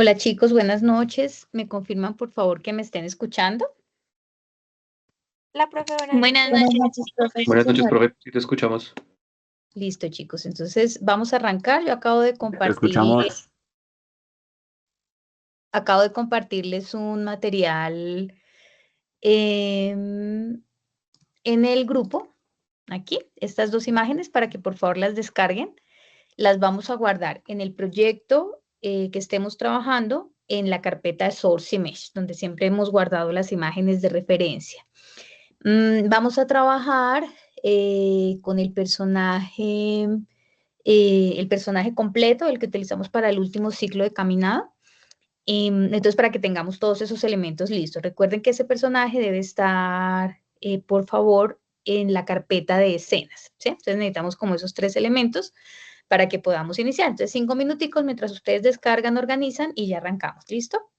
Hola chicos, buenas noches. ¿Me confirman por favor que me estén escuchando? La profe, buenas Buenas noches. Buenas noches. noches, profe. Sí, Buenas noches, señora. profe. Sí te escuchamos. Listo chicos, entonces vamos a arrancar. Yo Te escuchamos. acabo de compartirles un material en el grupo, aquí, estas dos imágenes para que por favor las descarguen. Las vamos a guardar en el proyecto que estemos trabajando en la carpeta de Source Image, donde siempre hemos guardado las imágenes de referencia. Vamos a trabajar con el personaje completo, el que utilizamos para el último ciclo de caminada. Entonces, para que tengamos todos esos elementos listos. Recuerden que ese personaje debe estar, por favor, en la carpeta de escenas, ¿sí? Entonces necesitamos como esos tres elementos para que podamos iniciar. Entonces, 5 minuticos mientras ustedes descargan, organizan y ya arrancamos. ¿Listo?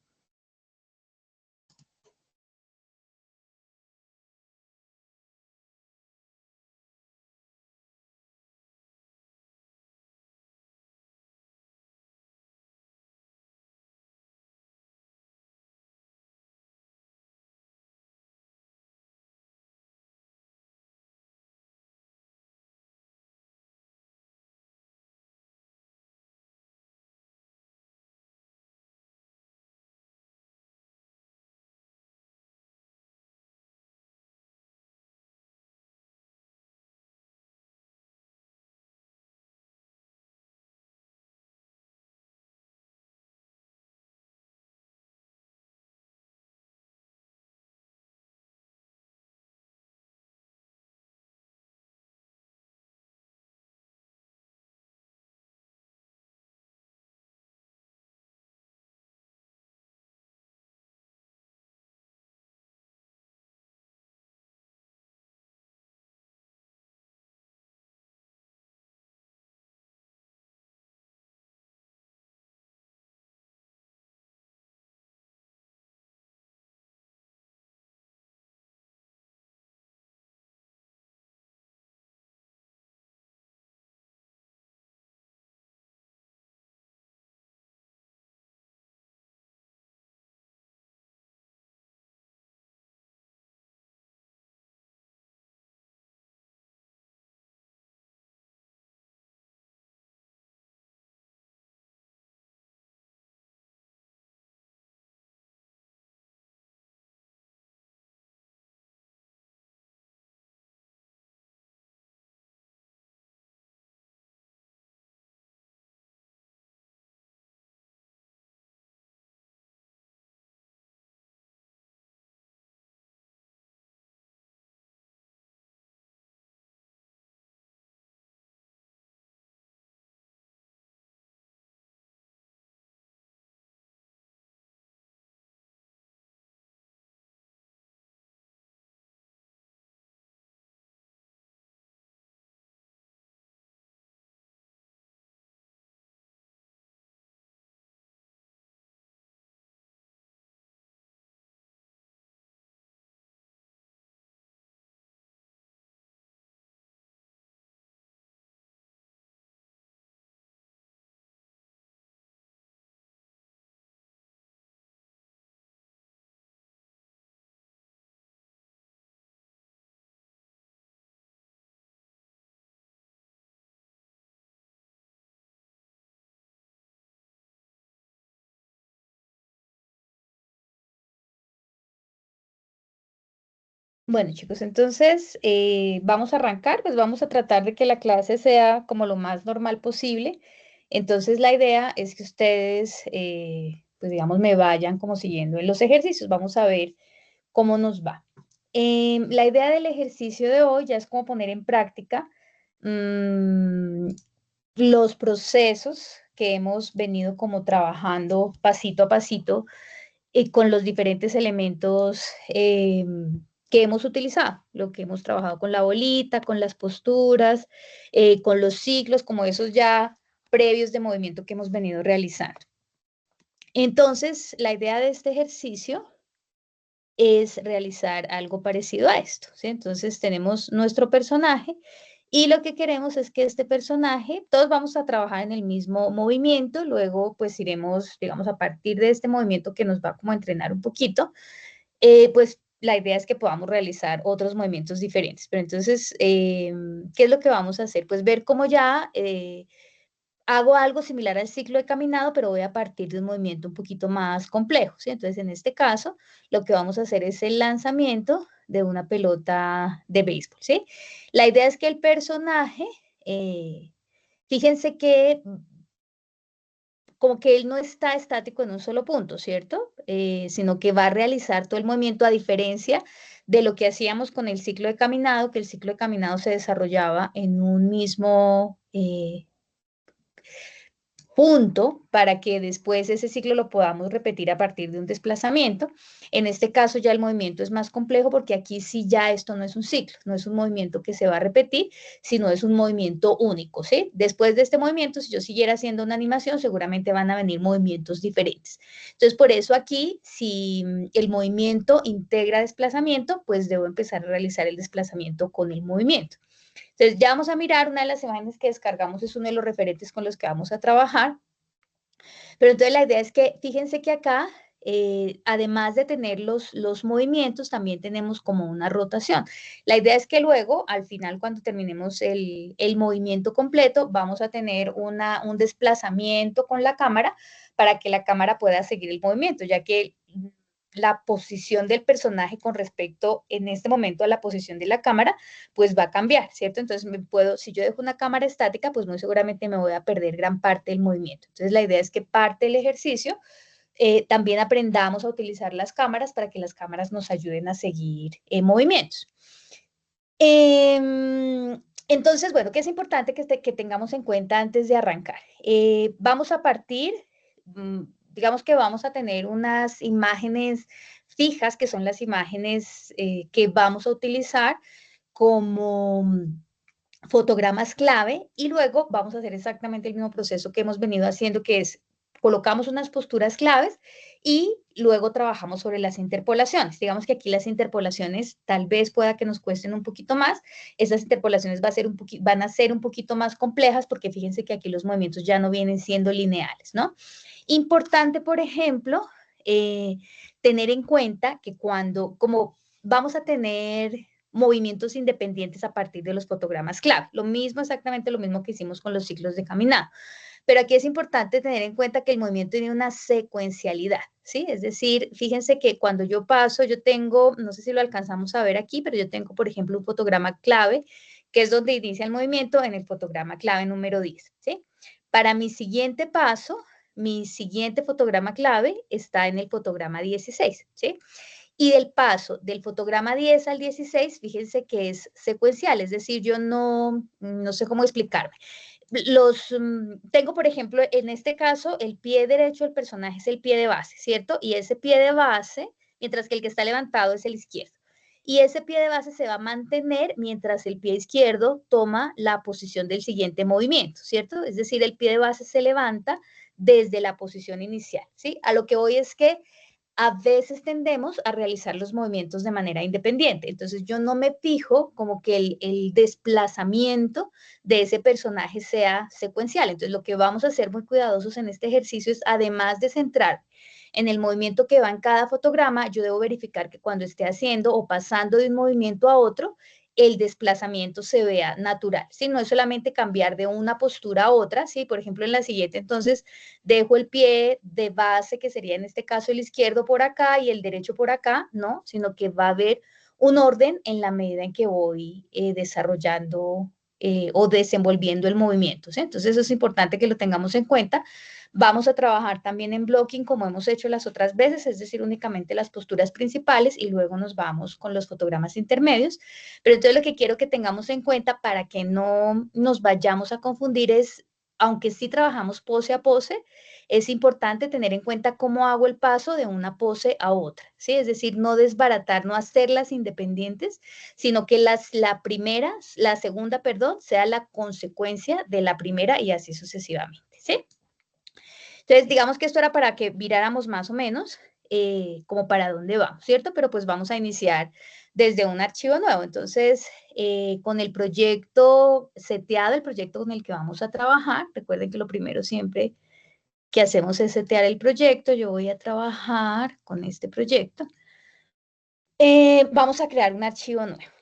Bueno, chicos, entonces vamos a arrancar, pues vamos a tratar de que la clase sea como lo más normal posible. Entonces, la idea es que ustedes, pues digamos, me vayan como siguiendo en los ejercicios. Vamos a ver cómo nos va. La idea del ejercicio de hoy ya es como poner en práctica los procesos que hemos venido como trabajando pasito a pasito con los diferentes elementos que hemos utilizado, lo que hemos trabajado con la bolita, con las posturas, con los ciclos, como esos ya previos de movimiento que hemos venido realizando. Entonces, la idea de este ejercicio es realizar algo parecido a esto, ¿sí? Entonces, tenemos nuestro personaje Y lo que queremos es que este personaje, todos vamos a trabajar en el mismo movimiento, luego pues iremos, digamos, a partir de este movimiento que nos va como a entrenar un poquito, pues la idea es que podamos realizar otros movimientos diferentes. Pero entonces, ¿qué es lo que vamos a hacer? Pues ver cómo ya hago algo similar al ciclo de caminado, pero voy a partir de un movimiento un poquito más complejo, ¿sí? Entonces, en este caso, lo que vamos a hacer es el lanzamiento de una pelota de béisbol, ¿sí? La idea es que el personaje, fíjense que como que él no está estático en un solo punto, ¿cierto? Sino que va a realizar todo el movimiento a diferencia de lo que hacíamos con el ciclo de caminado, que el ciclo de caminado se desarrollaba en un mismo punto para que después ese ciclo lo podamos repetir a partir de un desplazamiento. En este caso ya el movimiento es más complejo porque aquí sí ya esto no es un ciclo, no es un movimiento que se va a repetir, sino es un movimiento único, ¿sí? Después de este movimiento, si yo siguiera haciendo una animación, seguramente van a venir movimientos diferentes. Entonces, por eso aquí, si el movimiento integra desplazamiento, pues debo empezar a realizar el desplazamiento con el movimiento. Entonces, ya vamos a mirar, una de las imágenes que descargamos es uno de los referentes con los que vamos a trabajar. Pero entonces la idea es que, fíjense que acá, además de tener los movimientos, también tenemos como una rotación. La idea es que luego, al final, cuando terminemos el movimiento completo, vamos a tener un desplazamiento con la cámara para que la cámara pueda seguir el movimiento, ya que la posición del personaje con respecto en este momento a la posición de la cámara, pues va a cambiar, ¿cierto? Entonces si yo dejo una cámara estática, pues muy seguramente me voy a perder gran parte del movimiento. Entonces la idea es que parte del ejercicio también aprendamos a utilizar las cámaras para que las cámaras nos ayuden a seguir movimientos. Entonces, bueno, ¿qué es importante que tengamos en cuenta antes de arrancar? Vamos a partir, digamos que vamos a tener unas imágenes fijas, que son las imágenes que vamos a utilizar como fotogramas clave, y luego vamos a hacer exactamente el mismo proceso que hemos venido haciendo, que es colocamos unas posturas claves y luego trabajamos sobre las interpolaciones. Digamos que aquí las interpolaciones tal vez pueda que nos cuesten un poquito más. Esas interpolaciones van a ser un poquito más complejas porque fíjense que aquí los movimientos ya no vienen siendo lineales, ¿no? Importante, por ejemplo, tener en cuenta que como vamos a tener movimientos independientes a partir de los fotogramas clave. Lo mismo, exactamente lo mismo que hicimos con los ciclos de caminado. Pero aquí es importante tener en cuenta que el movimiento tiene una secuencialidad, ¿sí? Es decir, fíjense que cuando yo paso, yo tengo, no sé si lo alcanzamos a ver aquí, pero yo tengo, por ejemplo, un fotograma clave, que es donde inicia el movimiento en el fotograma clave número 10, ¿sí? Para mi siguiente paso, mi siguiente fotograma clave está en el fotograma 16, ¿sí? Y del paso del fotograma 10 al 16, fíjense que es secuencial, es decir, yo no sé cómo explicarme. Tengo, por ejemplo, en este caso, el pie derecho del personaje es el pie de base, ¿cierto? Y ese pie de base, mientras que el que está levantado es el izquierdo. Y ese pie de base se va a mantener mientras el pie izquierdo toma la posición del siguiente movimiento, ¿cierto? Es decir, el pie de base se levanta desde la posición inicial, ¿sí? A lo que voy es que a veces tendemos a realizar los movimientos de manera independiente. Entonces yo no me fijo como que el desplazamiento de ese personaje sea secuencial. Entonces lo que vamos a hacer muy cuidadosos en este ejercicio es, además de centrar en el movimiento que va en cada fotograma, yo debo verificar que cuando esté haciendo o pasando de un movimiento a otro, el desplazamiento se vea natural, ¿sí? No es solamente cambiar de una postura a otra, ¿sí? Por ejemplo, en la siguiente, entonces, dejo el pie de base, que sería en este caso el izquierdo por acá y el derecho por acá, ¿no? Sino que va a haber un orden en la medida en que voy desarrollando o desenvolviendo el movimiento, ¿sí? Entonces, eso es importante que lo tengamos en cuenta. Vamos a trabajar también en blocking como hemos hecho las otras veces, es decir, únicamente las posturas principales y luego nos vamos con los fotogramas intermedios. Pero entonces lo que quiero que tengamos en cuenta para que no nos vayamos a confundir es, aunque sí trabajamos pose a pose, es importante tener en cuenta cómo hago el paso de una pose a otra, ¿sí? Es decir, no desbaratar, no hacerlas independientes, sino que la segunda, perdón, sea la consecuencia de la primera y así sucesivamente, ¿sí? Entonces, digamos que esto era para que miráramos más o menos. como para dónde vamos, ¿cierto? Pero pues vamos a iniciar desde un archivo nuevo. Entonces, con el proyecto seteado, el proyecto con el que vamos a trabajar, recuerden que lo primero siempre que hacemos es setear el proyecto. Yo voy a trabajar con este proyecto. Vamos a crear un archivo nuevo.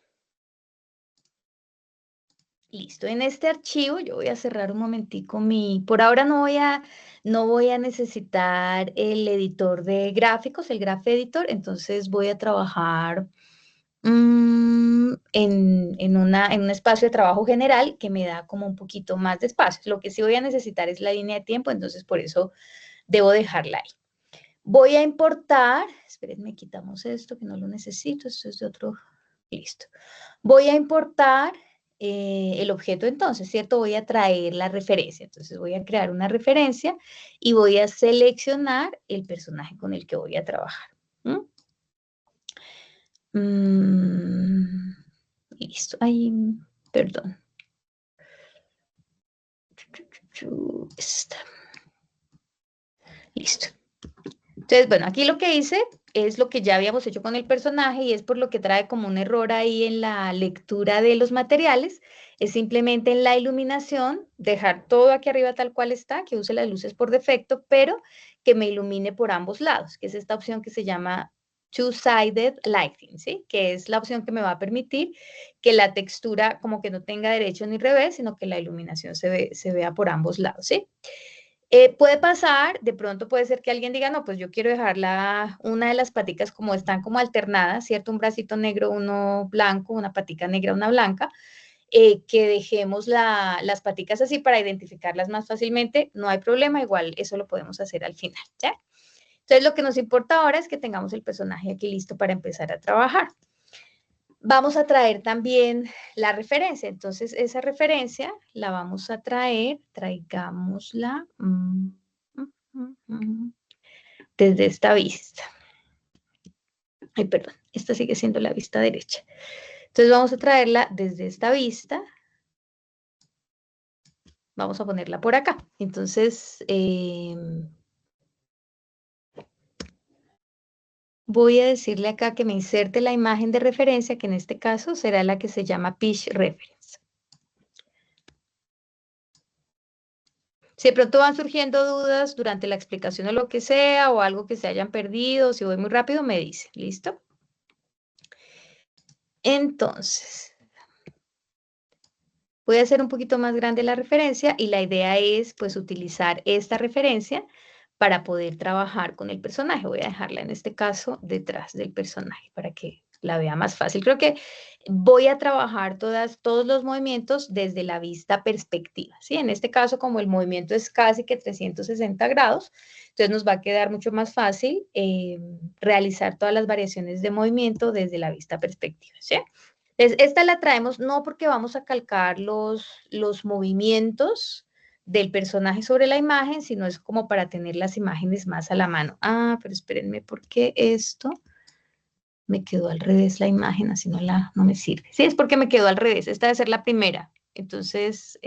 Listo, en este archivo yo voy a cerrar un momentico por ahora no voy a necesitar el editor de gráficos, el Graph Editor, entonces voy a trabajar en un espacio de trabajo general que me da como un poquito más de espacio. Lo que sí voy a necesitar es la línea de tiempo, entonces por eso debo dejarla ahí. Voy a importar, espérenme, quitamos esto que no lo necesito, esto es de otro, listo. Voy a importar el objeto entonces, ¿cierto? Voy a traer la referencia, entonces voy a crear una referencia y voy a seleccionar el personaje con el que voy a trabajar. Listo, ahí, perdón. Está. Listo. Entonces, bueno, aquí lo que hice es lo que ya habíamos hecho con el personaje y es por lo que trae como un error ahí en la lectura de los materiales. Es simplemente en la iluminación, dejar todo aquí arriba tal cual está, que use las luces por defecto, pero que me ilumine por ambos lados, que es esta opción que se llama Two-Sided Lighting, ¿sí? Que es la opción que me va a permitir que la textura como que no tenga derecho ni revés, sino que la iluminación se vea por ambos lados, ¿sí? Puede pasar, de pronto puede ser que alguien diga, no, pues yo quiero dejar una de las paticas como están como alternadas, ¿cierto? Un bracito negro, uno blanco, una patica negra, una blanca, que dejemos las paticas así para identificarlas más fácilmente, no hay problema, igual eso lo podemos hacer al final, ¿ya? Entonces lo que nos importa ahora es que tengamos el personaje aquí listo para empezar a trabajar. Vamos a traer también la referencia. Entonces, esa referencia la vamos a traer, traigámosla desde esta vista. Ay, perdón, esta sigue siendo la vista derecha. Entonces, vamos a traerla desde esta vista. Vamos a ponerla por acá. Entonces, voy a decirle acá que me inserte la imagen de referencia, que en este caso será la que se llama Pitch Reference. Si de pronto van surgiendo dudas durante la explicación o lo que sea, o algo que se hayan perdido, si voy muy rápido, me dice. ¿Listo? Entonces, voy a hacer un poquito más grande la referencia y la idea es, pues, utilizar esta referencia para poder trabajar con el personaje. Voy a dejarla en este caso detrás del personaje para que la vea más fácil. Creo que voy a trabajar todos los movimientos desde la vista perspectiva, ¿sí? En este caso, como el movimiento es casi que 360 grados, entonces nos va a quedar mucho más fácil realizar todas las variaciones de movimiento desde la vista perspectiva, ¿sí? Entonces, esta la traemos no porque vamos a calcar los movimientos del personaje sobre la imagen, sino es como para tener las imágenes más a la mano. Ah, pero espérenme, porque esto me quedó al revés la imagen, así no me sirve. Sí, es porque me quedó al revés. Esta debe ser la primera. Entonces,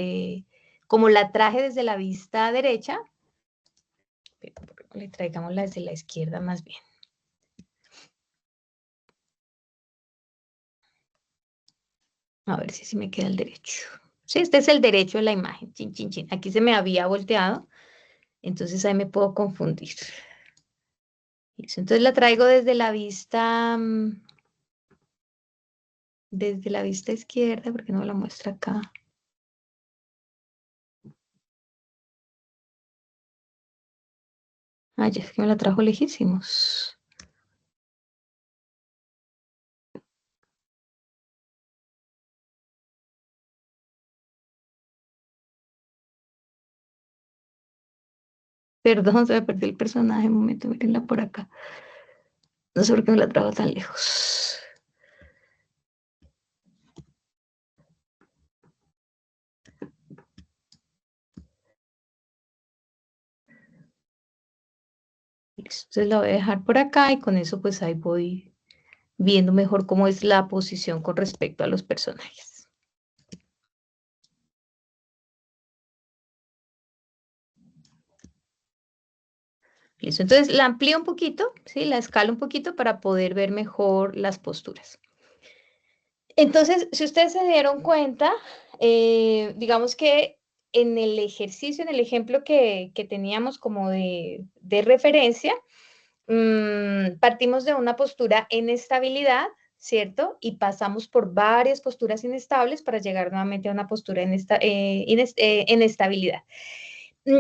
como la traje desde la vista derecha, le traigámosla desde la izquierda más bien. A ver si me queda el derecho. Sí, este es el derecho de la imagen. Chin, chin, chin. Aquí se me había volteado. Entonces ahí me puedo confundir. Entonces la traigo desde la vista izquierda, porque no me la muestra acá. Ay, es que me la trajo lejísimos. Perdón, se me perdió el personaje. Un momento, mírenla por acá. No sé por qué me la trajo tan lejos. Entonces la voy a dejar por acá y con eso pues ahí voy viendo mejor cómo es la posición con respecto a los personajes. Listo, entonces la amplío un poquito, ¿sí? La escalo un poquito para poder ver mejor las posturas. Entonces, si ustedes se dieron cuenta, digamos que en el ejercicio, en el ejemplo que teníamos como de referencia, partimos de una postura en estabilidad, ¿cierto? Y pasamos por varias posturas inestables para llegar nuevamente a una postura en estabilidad.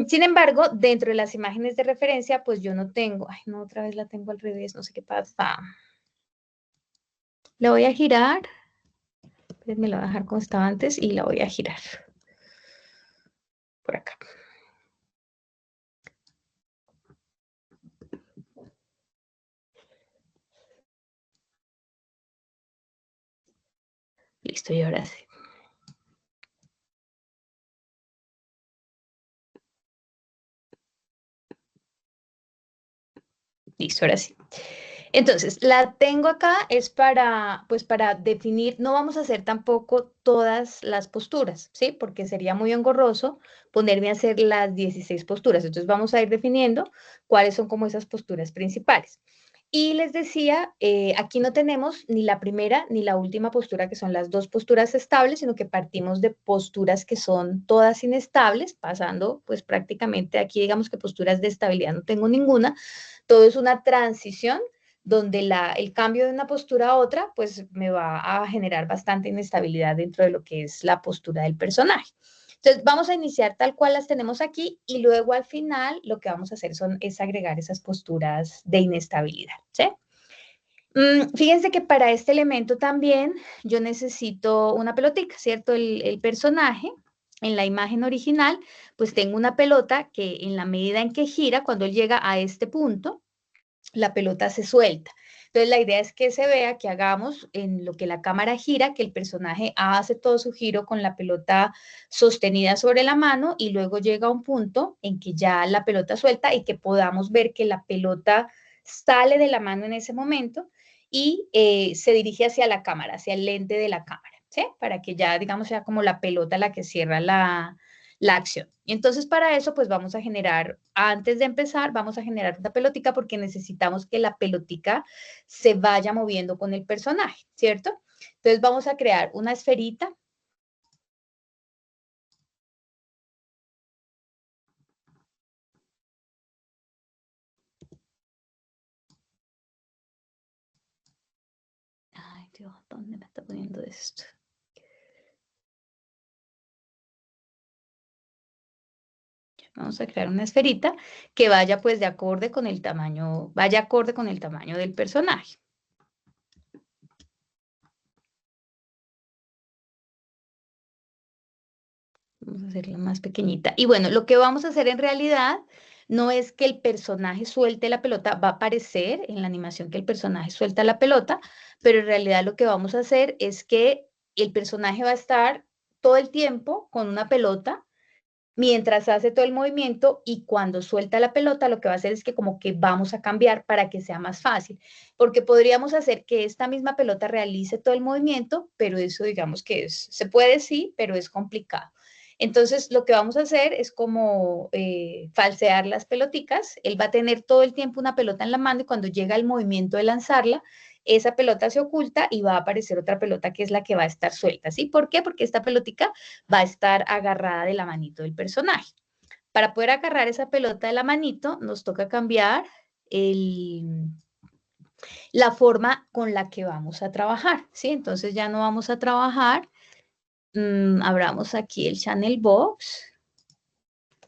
Sin embargo, dentro de las imágenes de referencia, pues yo no tengo, ay, no, otra vez la tengo al revés, no sé qué pasa. La voy a girar, me la voy a dejar como estaba antes y la voy a girar por acá. Listo, y ahora sí. Listo, ahora sí. Entonces, la tengo acá es para, pues para definir, no vamos a hacer tampoco todas las posturas, ¿sí? Porque sería muy engorroso ponerme a hacer las 16 posturas. Entonces, vamos a ir definiendo cuáles son como esas posturas principales. Y les decía, aquí no tenemos ni la primera ni la última postura, que son las dos posturas estables, sino que partimos de posturas que son todas inestables, pasando pues prácticamente aquí, digamos que posturas de estabilidad no tengo ninguna. Todo es una transición donde el cambio de una postura a otra, pues me va a generar bastante inestabilidad dentro de lo que es la postura del personaje. Entonces, vamos a iniciar tal cual las tenemos aquí y luego al final lo que vamos a hacer es agregar esas posturas de inestabilidad, ¿sí? Fíjense que para este elemento también yo necesito una pelotica, ¿cierto? El personaje en la imagen original, pues tengo una pelota que en la medida en que gira, cuando él llega a este punto, la pelota se suelta. Entonces la idea es que se vea que hagamos en lo que la cámara gira, que el personaje hace todo su giro con la pelota sostenida sobre la mano y luego llega a un punto en que ya la pelota suelta y que podamos ver que la pelota sale de la mano en ese momento y se dirige hacia la cámara, hacia el lente de la cámara, ¿sí? Para que ya, digamos, sea como la pelota la que cierra la acción. Y entonces para eso, pues vamos a generar, antes de empezar, vamos a generar una pelotica porque necesitamos que la pelotica se vaya moviendo con el personaje, ¿cierto? Entonces vamos a crear una esferita. Ay, Dios, ¿dónde me está poniendo esto? Vamos a crear una esferita que vaya pues de acorde con el tamaño, vaya acorde con el tamaño del personaje. Vamos a hacerla más pequeñita. Y bueno, lo que vamos a hacer en realidad no es que el personaje suelte la pelota, va a aparecer en la animación que el personaje suelta la pelota, pero en realidad lo que vamos a hacer es que el personaje va a estar todo el tiempo con una pelota mientras hace todo el movimiento y cuando suelta la pelota lo que va a hacer es que como que vamos a cambiar para que sea más fácil, porque podríamos hacer que esta misma pelota realice todo el movimiento, pero eso digamos que se puede sí, pero es complicado. Entonces lo que vamos a hacer es como falsear las peloticas, él va a tener todo el tiempo una pelota en la mano y cuando llega el movimiento de lanzarla, esa pelota se oculta y va a aparecer otra pelota que es la que va a estar suelta, ¿sí? ¿Por qué? Porque esta pelotica va a estar agarrada de la manito del personaje. Para poder agarrar esa pelota de la manito, nos toca cambiar la forma con la que vamos a trabajar, ¿sí? Entonces ya no vamos a trabajar, abramos aquí el channel box,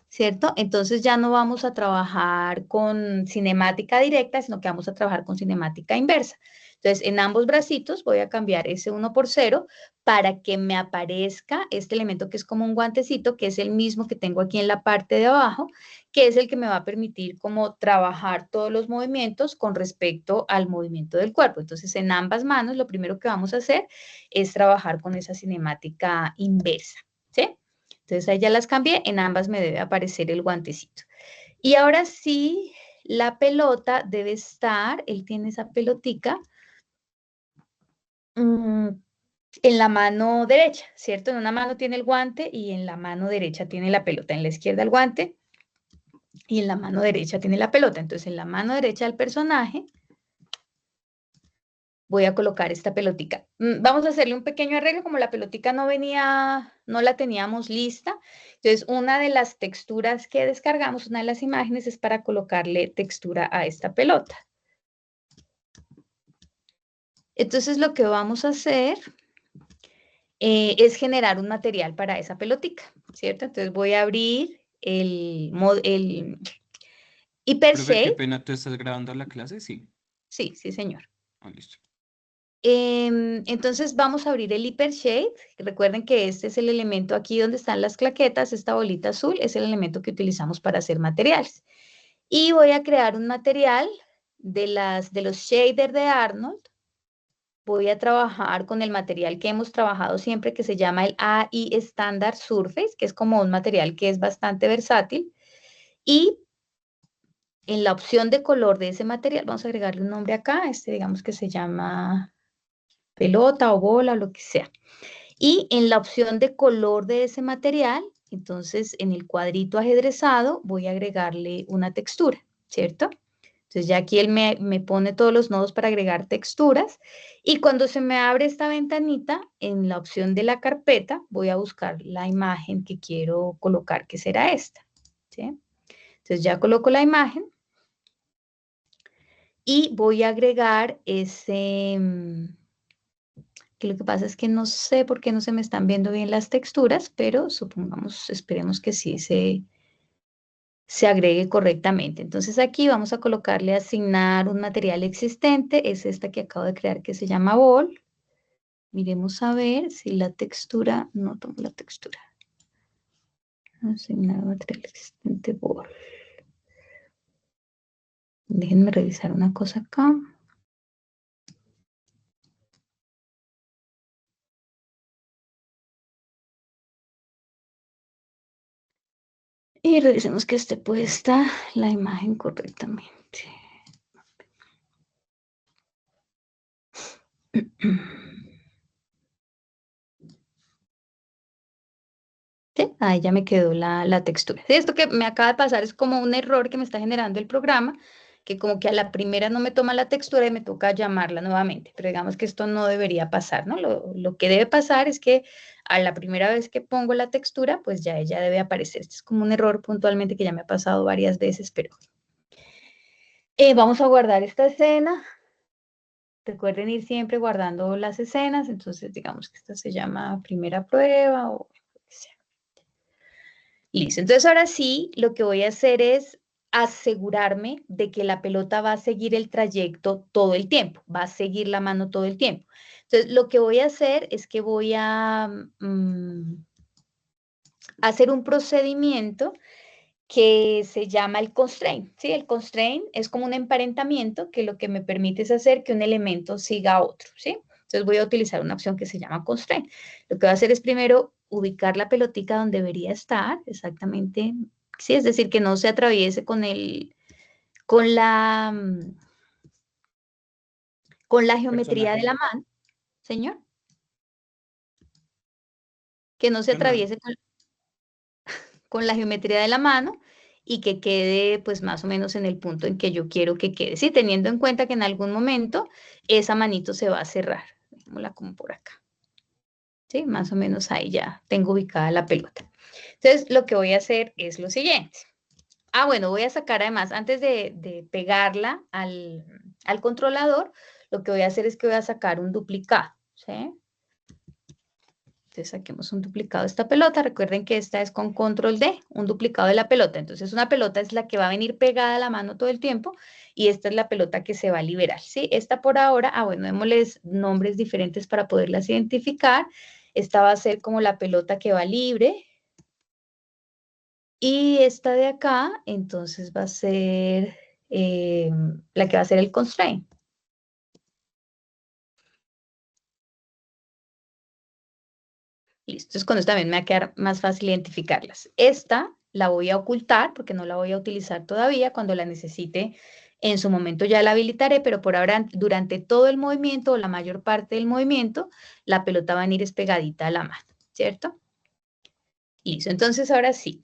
¿cierto? Entonces ya no vamos a trabajar con cinemática directa, sino que vamos a trabajar con cinemática inversa. Entonces, en ambos bracitos voy a cambiar ese 1 por 0 para que me aparezca este elemento que es como un guantecito, que es el mismo que tengo aquí en la parte de abajo, que es el que me va a permitir como trabajar todos los movimientos con respecto al movimiento del cuerpo. Entonces, en ambas manos, lo primero que vamos a hacer es trabajar con esa cinemática inversa, ¿sí? Entonces ahí ya las cambié, en ambas me debe aparecer el guantecito. Y ahora sí, la pelota debe estar, él tiene esa pelotica en la mano derecha, ¿cierto? En una mano tiene el guante y en la mano derecha tiene la pelota. En la izquierda el guante, y en la mano derecha tiene la pelota. Entonces, en la mano derecha del personaje voy a colocar esta pelotica. Vamos a hacerle un pequeño arreglo, como la pelotica no la teníamos lista. Entonces, una de las texturas que descargamos, una de las imágenes, es para colocarle textura a esta pelota. Entonces, lo que vamos a hacer es generar un material para esa pelotica, ¿cierto? Entonces, voy a abrir el Profe, qué Hypershade. pena, ¿tú estás grabando la clase? Sí. Sí, sí, señor. Ah, listo. Entonces vamos a abrir el Hypershade. Recuerden que este es el elemento aquí donde están las claquetas. Esta bolita azul es el elemento que utilizamos para hacer materiales. Y voy a crear un material de los shaders de Arnold. Voy a trabajar con el material que hemos trabajado siempre, que se llama el AI Standard Surface, que es como un material que es bastante versátil. Y en la opción de color de ese material, vamos a agregarle un nombre acá. Digamos que se llama pelota o bola o lo que sea. Y en la opción de color de ese material, entonces en el cuadrito ajedrezado voy a agregarle una textura, ¿cierto? Entonces ya aquí él me pone todos los nodos para agregar texturas y cuando se me abre esta ventanita, en la opción de la carpeta voy a buscar la imagen que quiero colocar, que será esta, ¿sí? Entonces ya coloco la imagen y voy a agregar ese... que lo que pasa es que no sé por qué no se me están viendo bien las texturas, pero supongamos, esperemos que sí se agregue correctamente. Entonces aquí vamos a colocarle asignar un material existente, es esta que acabo de crear que se llama ball. Miremos a ver si la textura, no tomo la textura. Asignar material existente ball. Déjenme revisar una cosa acá. Y revisemos que esté puesta la imagen correctamente. ¿Sí? Ahí ya me quedó la textura. ¿Sí? Esto que me acaba de pasar es como un error que me está generando el programa, que como que a la primera no me toma la textura y me toca llamarla nuevamente. Pero digamos que esto no debería pasar, ¿no? Lo que debe pasar es que a la primera vez que pongo la textura, pues ya ella debe aparecer. Este es como un error puntualmente que ya me ha pasado varias veces, pero... vamos a guardar esta escena. Recuerden ir siempre guardando las escenas, entonces digamos que esta se llama primera prueba o lo que sea. Listo, entonces ahora sí, lo que voy a hacer es asegurarme de que la pelota va a seguir el trayecto todo el tiempo, va a seguir la mano todo el tiempo. Entonces, lo que voy a hacer es que voy a hacer un procedimiento que se llama el constraint, ¿sí? El constraint es como un emparentamiento que lo que me permite es hacer que un elemento siga a otro, ¿sí? Entonces voy a utilizar una opción que se llama constraint. Lo que voy a hacer es primero ubicar la pelotica donde debería estar, exactamente, sí, es decir, que no se atraviese con la geometría de la mano, señor. Que no se atraviese con la geometría de la mano y que quede pues más o menos en el punto en que yo quiero que quede, ¿sí? Teniendo en cuenta que en algún momento esa manito se va a cerrar. Dejémosla como por acá. ¿Sí? Más o menos ahí ya tengo ubicada la pelota. Entonces, lo que voy a hacer es lo siguiente. Bueno, voy a sacar además, antes de pegarla al controlador, lo que voy a hacer es que voy a sacar un duplicado, ¿sí? Entonces saquemos un duplicado de esta pelota. Recuerden que esta es con control D, un duplicado de la pelota. Entonces una pelota es la que va a venir pegada a la mano todo el tiempo y esta es la pelota que se va a liberar. ¿Sí? Esta por ahora, bueno, démosles nombres diferentes para poderlas identificar. Esta va a ser como la pelota que va libre. Y esta de acá, entonces va a ser la que va a ser el constraint. Listo, entonces con esto también me va a quedar más fácil identificarlas. Esta la voy a ocultar porque no la voy a utilizar todavía. Cuando la necesite, en su momento ya la habilitaré, pero por ahora, durante todo el movimiento o la mayor parte del movimiento, la pelota va a venir espegadita a la mano, ¿cierto? Listo, entonces ahora sí.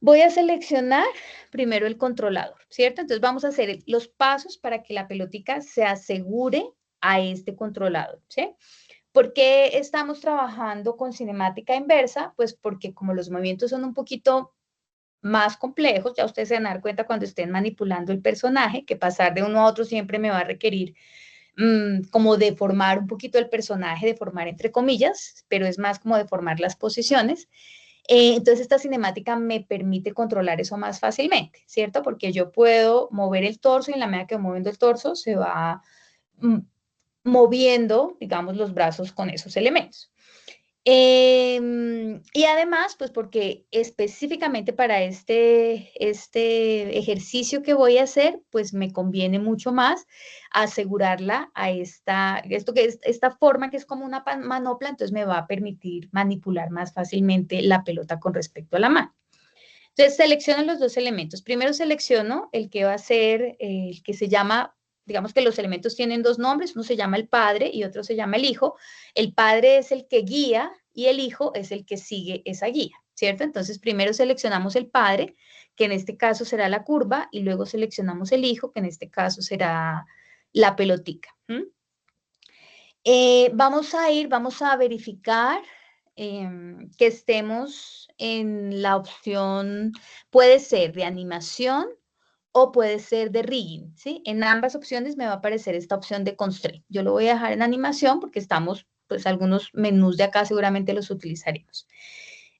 Voy a seleccionar primero el controlador, ¿cierto? Entonces vamos a hacer los pasos para que la pelotica se asegure a este controlador, ¿sí? ¿Por qué estamos trabajando con cinemática inversa? Pues porque como los movimientos son un poquito más complejos, ya ustedes se van a dar cuenta cuando estén manipulando el personaje, que pasar de uno a otro siempre me va a requerir como deformar un poquito el personaje, deformar entre comillas, pero es más como deformar las posiciones. Entonces esta cinemática me permite controlar eso más fácilmente, ¿cierto? Porque yo puedo mover el torso y en la medida que voy moviendo el torso se va moviendo, digamos, los brazos con esos elementos. Y además, pues porque específicamente para este ejercicio que voy a hacer, pues me conviene mucho más asegurarla a esta forma que es como una manopla, entonces me va a permitir manipular más fácilmente la pelota con respecto a la mano. Entonces selecciono los dos elementos. Primero selecciono el que va a ser el que se llama, digamos que los elementos tienen dos nombres, uno se llama el padre y otro se llama el hijo. El padre es el que guía y el hijo es el que sigue esa guía, ¿cierto? Entonces primero seleccionamos el padre, que en este caso será la curva, y luego seleccionamos el hijo, que en este caso será la pelotica. Vamos a verificar que estemos en la opción, puede ser de animación o puede ser de rigging, ¿sí? En ambas opciones me va a aparecer esta opción de constraint. Yo lo voy a dejar en animación porque estamos, pues algunos menús de acá seguramente los utilizaremos.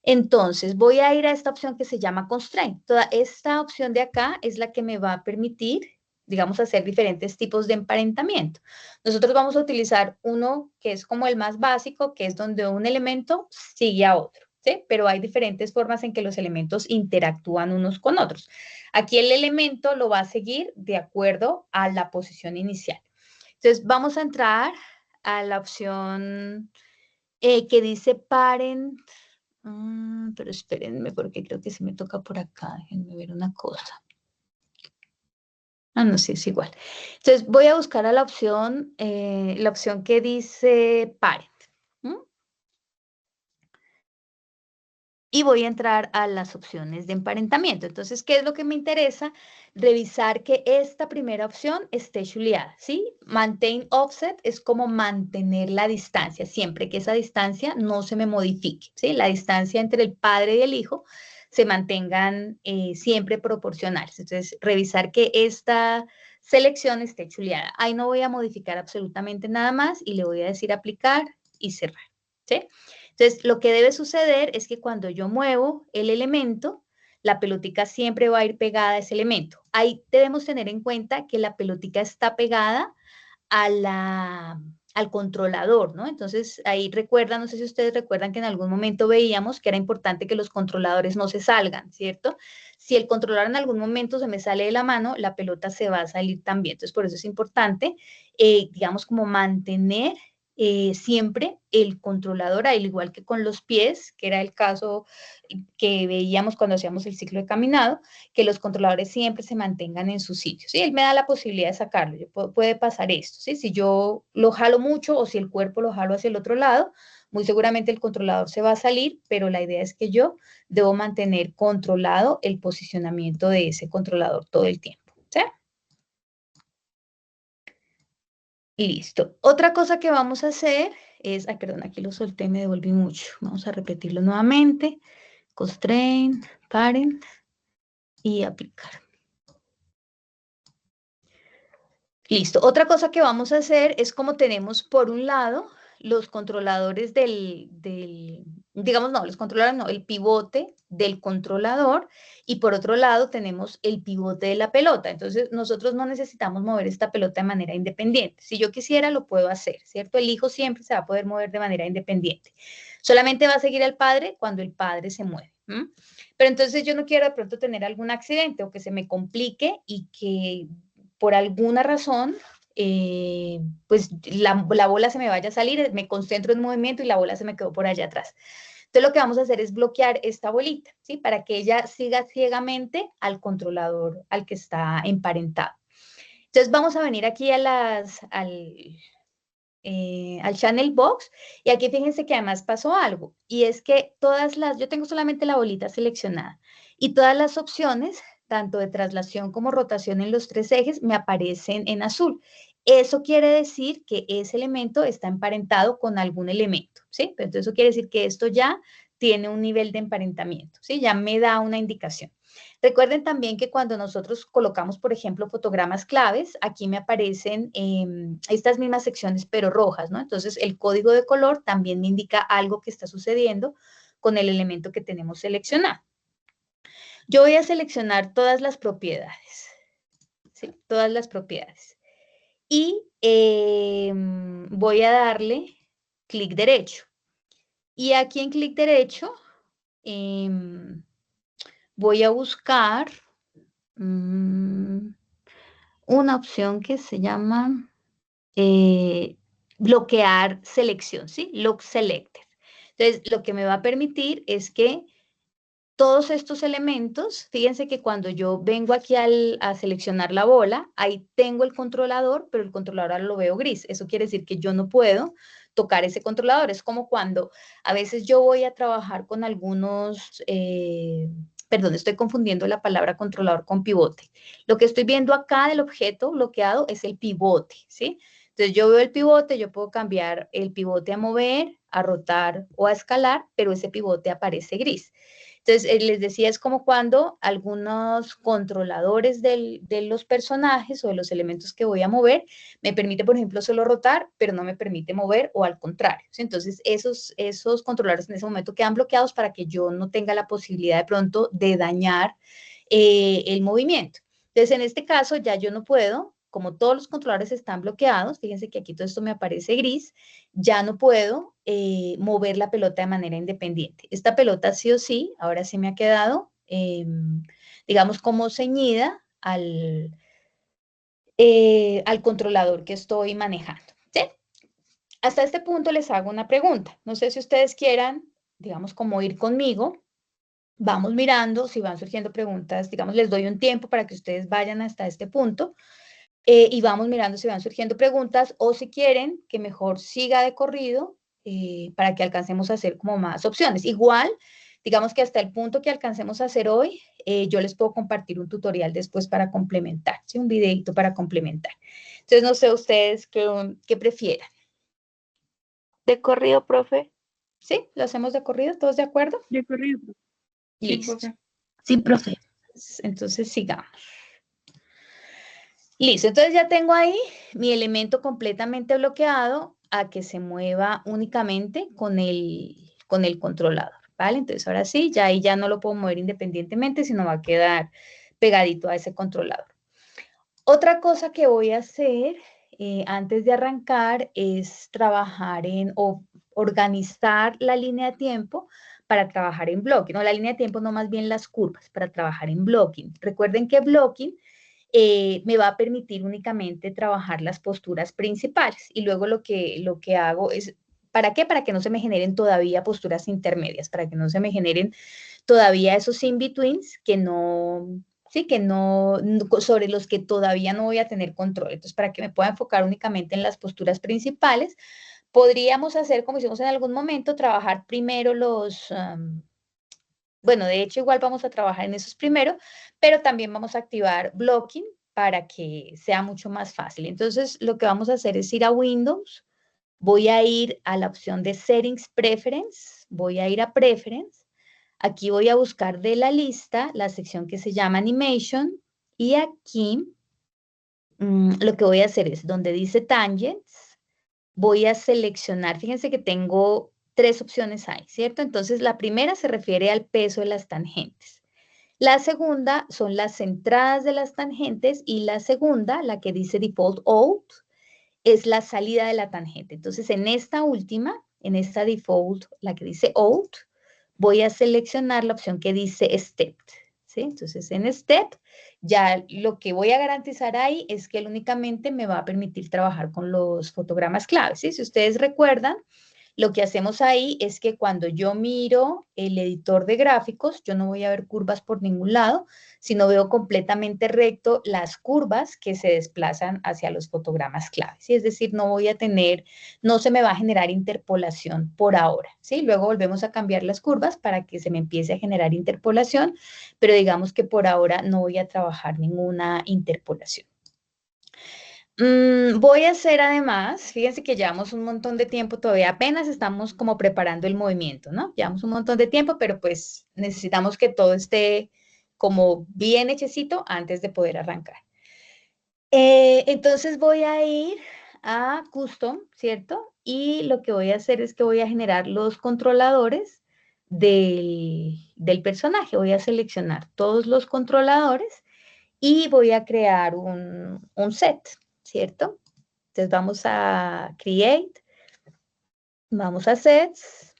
Entonces, voy a ir a esta opción que se llama constraint. Toda esta opción de acá es la que me va a permitir, digamos, hacer diferentes tipos de emparentamiento. Nosotros vamos a utilizar uno que es como el más básico, que es donde un elemento sigue a otro, ¿sí? Pero hay diferentes formas en que los elementos interactúan unos con otros. Aquí el elemento lo va a seguir de acuerdo a la posición inicial. Entonces, vamos a entrar a la opción que dice parent. Pero espérenme porque creo que se me toca por acá. Déjenme ver una cosa. No, sí, es igual. Entonces voy a buscar a la opción que dice parent. Y voy a entrar a las opciones de emparentamiento. Entonces, ¿qué es lo que me interesa? Revisar que esta primera opción esté chuleada, ¿sí? Maintain offset es como mantener la distancia, siempre que esa distancia no se me modifique, ¿sí? La distancia entre el padre y el hijo se mantengan siempre proporcionales. Entonces, revisar que esta selección esté chuleada. Ahí no voy a modificar absolutamente nada más y le voy a decir aplicar y cerrar, ¿sí? Entonces, lo que debe suceder es que cuando yo muevo el elemento, la pelotica siempre va a ir pegada a ese elemento. Ahí debemos tener en cuenta que la pelotica está pegada al controlador, ¿no? Entonces, ahí recuerdan, no sé si ustedes recuerdan que en algún momento veíamos que era importante que los controladores no se salgan, ¿cierto? Si el controlador en algún momento se me sale de la mano, la pelota se va a salir también. Entonces, por eso es importante, digamos, como mantener siempre el controlador, al igual que con los pies, que era el caso que veíamos cuando hacíamos el ciclo de caminado, que los controladores siempre se mantengan en su sitio. ¿Sí? Él me da la posibilidad de sacarlo. Puede pasar esto. ¿Sí? Si yo lo jalo mucho o si el cuerpo lo jalo hacia el otro lado, muy seguramente el controlador se va a salir, pero la idea es que yo debo mantener controlado el posicionamiento de ese controlador todo el tiempo. ¿Sí? Y listo. Otra cosa que vamos a hacer es, ay, perdón, aquí lo solté, me devolví mucho. Vamos a repetirlo nuevamente. Constraint, parent y aplicar. Listo. Otra cosa que vamos a hacer es como tenemos por un lado los controladores digamos no, los controladores no, el pivote del controlador y por otro lado tenemos el pivote de la pelota. Entonces nosotros no necesitamos mover esta pelota de manera independiente. Si yo quisiera lo puedo hacer, ¿cierto? El hijo siempre se va a poder mover de manera independiente. Solamente va a seguir al padre cuando el padre se mueve. Pero entonces yo no quiero de pronto tener algún accidente o que se me complique y que por alguna razón, pues la bola se me vaya a salir, me concentro en movimiento y la bola se me quedó por allá atrás. Entonces lo que vamos a hacer es bloquear esta bolita, ¿sí? Para que ella siga ciegamente al controlador al que está emparentado. Entonces vamos a venir aquí al channel box, y aquí fíjense que además pasó algo, y es que yo tengo solamente la bolita seleccionada, y todas las opciones, tanto de traslación como rotación en los 3 ejes, me aparecen en azul. Eso quiere decir que ese elemento está emparentado con algún elemento, ¿sí? Entonces eso quiere decir que esto ya tiene un nivel de emparentamiento, ¿sí? Ya me da una indicación. Recuerden también que cuando nosotros colocamos, por ejemplo, fotogramas claves, aquí me aparecen estas mismas secciones, pero rojas, ¿no? Entonces, el código de color también me indica algo que está sucediendo con el elemento que tenemos seleccionado. Yo voy a seleccionar todas las propiedades, ¿sí? Todas las propiedades. Y voy a darle clic derecho. Y aquí en clic derecho voy a buscar una opción que se llama bloquear selección, ¿sí? Lock Selected. Entonces, lo que me va a permitir es que todos estos elementos, fíjense que cuando yo vengo aquí a seleccionar la bola, ahí tengo el controlador, pero el controlador ahora lo veo gris. Eso quiere decir que yo no puedo tocar ese controlador. Es como cuando a veces yo voy a trabajar con algunos, perdón, estoy confundiendo la palabra controlador con pivote. Lo que estoy viendo acá del objeto bloqueado es el pivote, ¿sí? Entonces yo veo el pivote, yo puedo cambiar el pivote a mover, a rotar o a escalar, pero ese pivote aparece gris. Entonces, les decía, es como cuando algunos controladores de los personajes o de los elementos que voy a mover me permite, por ejemplo, solo rotar, pero no me permite mover o al contrario. ¿Sí? Entonces, esos controladores en ese momento quedan bloqueados para que yo no tenga la posibilidad de pronto de dañar el movimiento. Entonces, en este caso ya yo no puedo, como todos los controladores están bloqueados, fíjense que aquí todo esto me aparece gris, ya no puedo mover la pelota de manera independiente. Esta pelota sí o sí, ahora sí me ha quedado, digamos, como ceñida al controlador que estoy manejando. ¿Sí? Hasta este punto les hago una pregunta. No sé si ustedes quieran, digamos, como ir conmigo. Vamos mirando, si van surgiendo preguntas, digamos, les doy un tiempo para que ustedes vayan hasta este punto y vamos mirando si van surgiendo preguntas o si quieren que mejor siga de corrido para que alcancemos a hacer como más opciones. Igual, digamos que hasta el punto que alcancemos a hacer hoy, yo les puedo compartir un tutorial después para complementar, ¿sí? Un videito para complementar. Entonces, no sé ustedes qué prefieran. ¿De corrido, profe? ¿Sí? ¿Lo hacemos de corrido? ¿Todos de acuerdo? De corrido. Listo. Sí, profe. Entonces, sigamos. Listo, entonces ya tengo ahí mi elemento completamente bloqueado a que se mueva únicamente con el controlador, ¿vale? Entonces ahora sí, ya ahí ya no lo puedo mover independientemente, sino va a quedar pegadito a ese controlador. Otra cosa que voy a hacer antes de arrancar es trabajar o organizar la línea de tiempo para trabajar en blocking, no la línea de tiempo, no más bien las curvas, para trabajar en blocking. Recuerden que blocking me va a permitir únicamente trabajar las posturas principales y luego lo que hago es, ¿para qué? Para que no se me generen todavía posturas intermedias, para que no se me generen todavía esos in-betweens que no, sí, que no, sobre los que todavía no voy a tener control. Entonces, para que me pueda enfocar únicamente en las posturas principales, podríamos hacer, como hicimos en algún momento, trabajar primero bueno, de hecho, igual vamos a trabajar en esos primero, pero también vamos a activar blocking para que sea mucho más fácil. Entonces, lo que vamos a hacer es ir a Windows, voy a ir a la opción de Settings Preference, voy a ir a Preference, aquí voy a buscar de la lista la sección que se llama Animation y aquí lo que voy a hacer es donde dice Tangents, voy a seleccionar, fíjense que tengo 3 opciones ahí, ¿cierto? Entonces, la primera se refiere al peso de las tangentes. La segunda son las entradas de las tangentes y la segunda, la que dice Default Out, es la salida de la tangente. Entonces, en esta última, en esta Default, la que dice Out, voy a seleccionar la opción que dice Step, ¿sí? Entonces, en Step, ya lo que voy a garantizar ahí es que él únicamente me va a permitir trabajar con los fotogramas claves, ¿sí? Si ustedes recuerdan, lo que hacemos ahí es que cuando yo miro el editor de gráficos, yo no voy a ver curvas por ningún lado, sino veo completamente recto las curvas que se desplazan hacia los fotogramas clave, ¿sí? Es decir, no se me va a generar interpolación por ahora, ¿sí? Luego volvemos a cambiar las curvas para que se me empiece a generar interpolación, pero digamos que por ahora no voy a trabajar ninguna interpolación. Voy a hacer además, fíjense que llevamos un montón de tiempo, todavía apenas estamos como preparando el movimiento, ¿no? Llevamos un montón de tiempo, pero pues necesitamos que todo esté como bien hechecito antes de poder arrancar. Entonces voy a ir a Custom, ¿cierto? Y lo que voy a hacer es que voy a generar los controladores del personaje. Voy a seleccionar todos los controladores y voy a crear un set, ¿cierto? Entonces vamos a Create, vamos a Sets,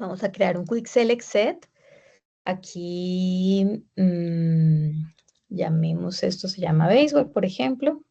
vamos a crear un Quick Select Set. Aquí, llamemos esto, se llama Baseball, por ejemplo.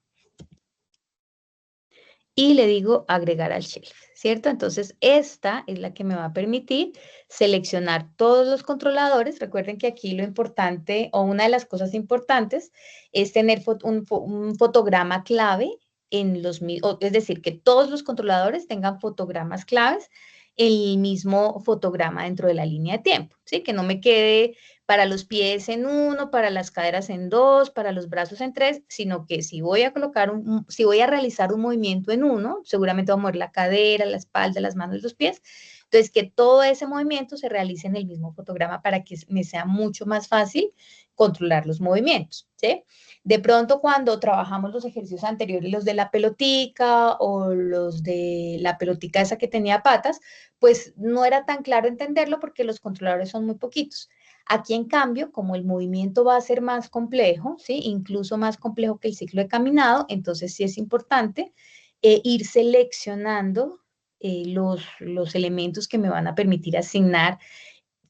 Y le digo agregar al shelf, ¿cierto? Entonces, esta es la que me va a permitir seleccionar todos los controladores. Recuerden que aquí lo importante, o una de las cosas importantes, es tener un fotograma clave es decir, que todos los controladores tengan fotogramas claves en el mismo fotograma dentro de la línea de tiempo, ¿sí? Que no me quede para los pies en 1, para las caderas en 2, para los brazos en 3, sino que si voy a realizar un movimiento en 1, seguramente voy a mover la cadera, la espalda, las manos y los pies. Entonces, que todo ese movimiento se realice en el mismo fotograma para que me sea mucho más fácil controlar los movimientos, ¿sí? De pronto, cuando trabajamos los ejercicios anteriores, los de la pelotica o los de la pelotica esa que tenía patas, pues no era tan claro entenderlo porque los controladores son muy poquitos. Aquí, en cambio, como el movimiento va a ser más complejo, ¿sí? Incluso más complejo que el ciclo de caminado, entonces sí es importante ir seleccionando los elementos que me van a permitir asignar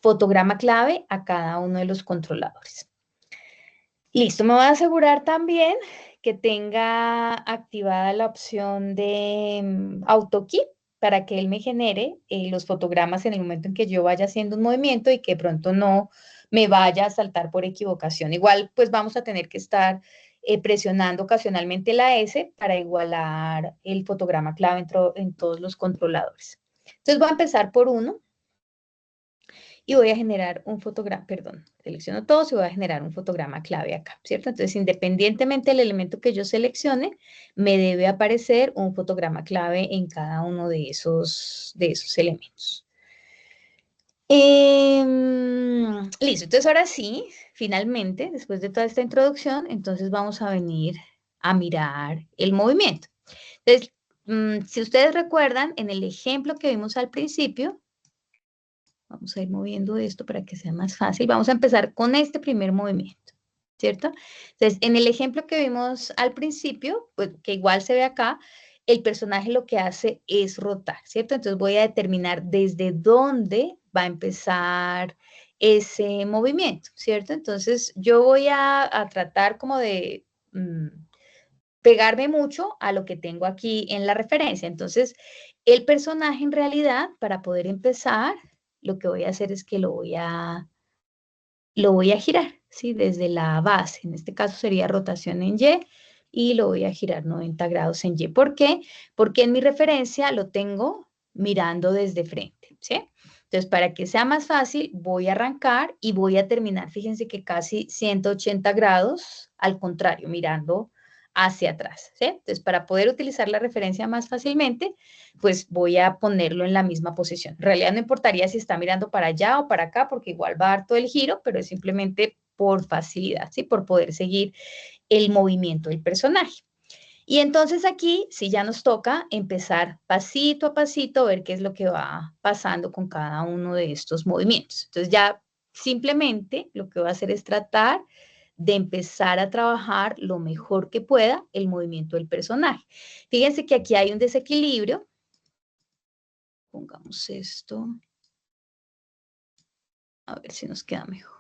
fotograma clave a cada uno de los controladores. Listo, me voy a asegurar también que tenga activada la opción de AutoKey para que él me genere los fotogramas en el momento en que yo vaya haciendo un movimiento y que de pronto no me vaya a saltar por equivocación. Igual, pues vamos a tener que estar presionando ocasionalmente la S para igualar el fotograma clave en todos los controladores. Entonces voy a empezar por uno. Y voy a generar un fotograma, perdón, selecciono todos y voy a generar un fotograma clave acá, ¿cierto? Entonces, independientemente del elemento que yo seleccione, me debe aparecer un fotograma clave en cada uno de esos elementos. Listo, entonces ahora sí, finalmente, después de toda esta introducción, entonces vamos a venir a mirar el movimiento. Entonces, si ustedes recuerdan, en el ejemplo que vimos al principio, vamos a ir moviendo esto para que sea más fácil. Vamos a empezar con este primer movimiento, ¿cierto? Entonces, en el ejemplo que vimos al principio, pues, que igual se ve acá, el personaje lo que hace es rotar, ¿cierto? Entonces voy a determinar desde dónde va a empezar ese movimiento, ¿cierto? Entonces yo voy a tratar como de pegarme mucho a lo que tengo aquí en la referencia. Entonces, el personaje en realidad, para poder empezar, lo que voy a hacer es que lo voy a girar, ¿sí? Desde la base, en este caso sería rotación en y lo voy a girar 90 grados en Y. ¿Por qué? Porque en mi referencia lo tengo mirando desde frente, ¿sí? Entonces, para que sea más fácil, voy a arrancar y voy a terminar, fíjense que casi 180 grados, al contrario, mirando hacia atrás, ¿sí? Entonces, para poder utilizar la referencia más fácilmente, pues voy a ponerlo en la misma posición. En realidad no importaría si está mirando para allá o para acá, porque igual va a dar todo el giro, pero es simplemente por facilidad, ¿sí? Por poder seguir el movimiento del personaje. Y entonces aquí sí ya nos toca empezar pasito a pasito a ver qué es lo que va pasando con cada uno de estos movimientos. Entonces ya simplemente lo que voy a hacer es tratar de empezar a trabajar lo mejor que pueda el movimiento del personaje. Fíjense que aquí hay un desequilibrio. Pongamos esto. A ver si nos queda mejor.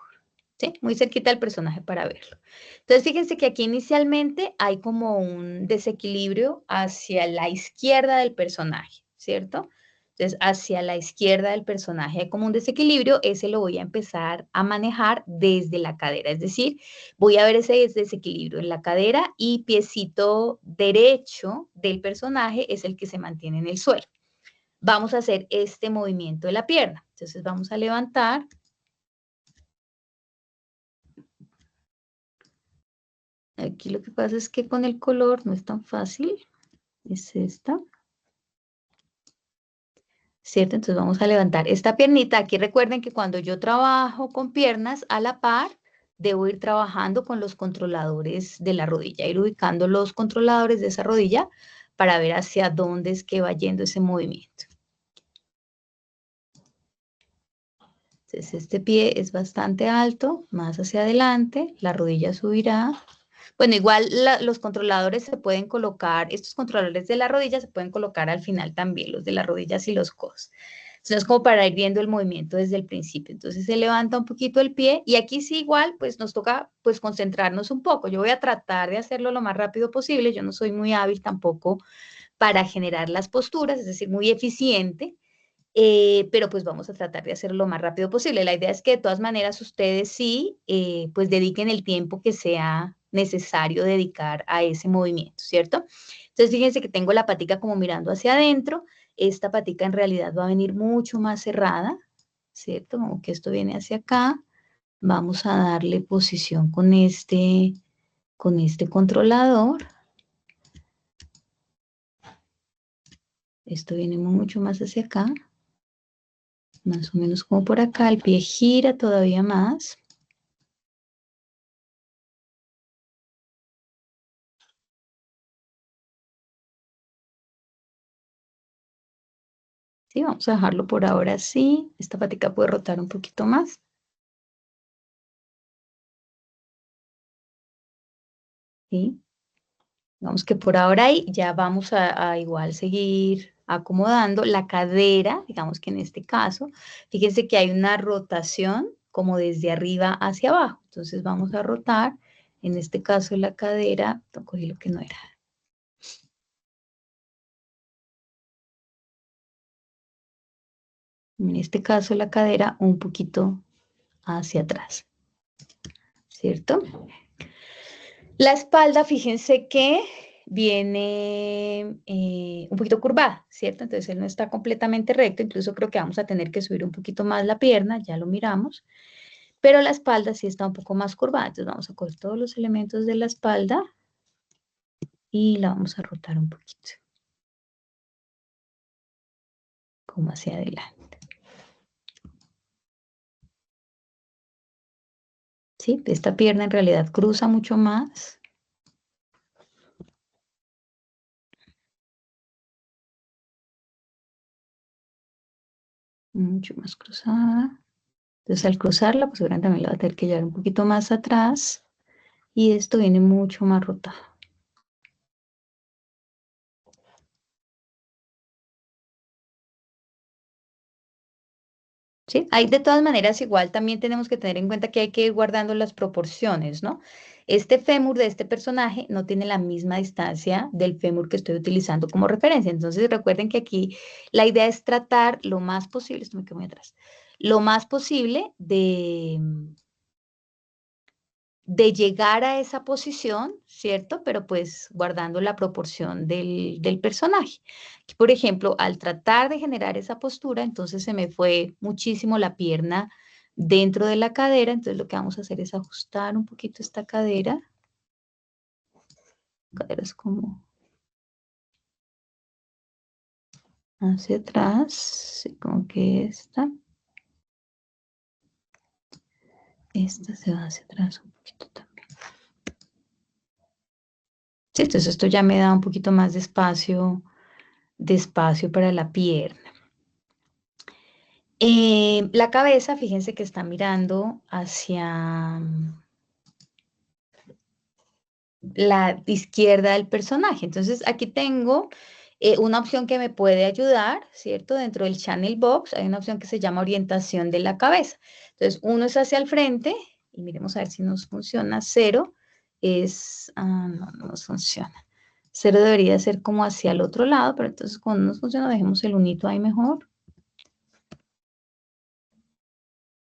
¿Sí? Muy cerquita del personaje para verlo. Entonces, fíjense que aquí inicialmente hay como un desequilibrio hacia la izquierda del personaje, ¿cierto? Entonces, hacia la izquierda del personaje hay como un desequilibrio, ese lo voy a empezar a manejar desde la cadera, es decir, voy a ver ese desequilibrio en la cadera y piecito derecho del personaje es el que se mantiene en el suelo. Vamos a hacer este movimiento de la pierna. Entonces, vamos a levantar. Aquí lo que pasa es que con el color no es tan fácil. Es esta. ¿Cierto? Entonces vamos a levantar esta piernita. Aquí recuerden que cuando yo trabajo con piernas a la par, debo ir trabajando con los controladores de la rodilla, ir ubicando los controladores de esa rodilla para ver hacia dónde es que va yendo ese movimiento. Entonces este pie es bastante alto, más hacia adelante, la rodilla subirá. Bueno, igual los controladores se pueden colocar, estos controladores de la rodilla se pueden colocar al final también, los de las rodillas y los codos. Entonces es como para ir viendo el movimiento desde el principio. Entonces se levanta un poquito el pie y aquí sí igual pues nos toca pues concentrarnos un poco. Yo voy a tratar de hacerlo lo más rápido posible. Yo no soy muy hábil tampoco para generar las posturas, es decir, muy eficiente. Pero pues vamos a tratar de hacerlo lo más rápido posible. La idea es que de todas maneras ustedes sí, pues dediquen el tiempo que sea necesario dedicar a ese movimiento, ¿cierto? Entonces fíjense que tengo la patica como mirando hacia adentro, esta patica en realidad va a venir mucho más cerrada, ¿cierto? Como que esto viene hacia acá, vamos a darle posición con este controlador. Esto viene mucho más hacia acá. Más o menos como por acá, el pie gira todavía más. Sí, vamos a dejarlo por ahora así. Esta patica puede rotar un poquito más. ¿Sí? Digamos que por ahora ahí ya vamos a igual seguir acomodando la cadera, digamos que en este caso, fíjense que hay una rotación como desde arriba hacia abajo. Entonces vamos a rotar, en este caso la cadera, cogí lo que no era. En este caso la cadera un poquito hacia atrás, ¿cierto? La espalda, fíjense que viene un poquito curvada, ¿cierto? Entonces él no está completamente recto, incluso creo que vamos a tener que subir un poquito más la pierna, ya lo miramos, pero la espalda sí está un poco más curvada, entonces vamos a coger todos los elementos de la espalda y la vamos a rotar un poquito, como hacia adelante. ¿Sí? Esta pierna en realidad cruza mucho más. Mucho más cruzada. Entonces al cruzarla, pues seguramente también la va a tener que llevar un poquito más atrás y esto viene mucho más rotado. ¿Sí? Hay de todas maneras, igual también tenemos que tener en cuenta que hay que ir guardando las proporciones, ¿no? Este fémur de este personaje no tiene la misma distancia del fémur que estoy utilizando como referencia. Entonces recuerden que aquí la idea es tratar lo más posible, esto me quedó muy atrás, lo más posible de llegar a esa posición, ¿cierto? Pero pues guardando la proporción del personaje. Por ejemplo, al tratar de generar esa postura, entonces se me fue muchísimo la pierna dentro de la cadera, entonces lo que vamos a hacer es ajustar un poquito esta cadera. La cadera es como hacia atrás, como que esta se va hacia atrás un poquito también. Sí, entonces esto ya me da un poquito más de espacio para la pierna. La cabeza, fíjense que está mirando hacia la izquierda del personaje. Entonces aquí tengo una opción que me puede ayudar, ¿cierto? Dentro del channel box hay una opción que se llama orientación de la cabeza. Entonces uno es hacia el frente y miremos a ver si nos funciona. 0 es, no nos funciona. 0 debería ser como hacia el otro lado, pero entonces cuando nos funciona dejemos el unito ahí mejor.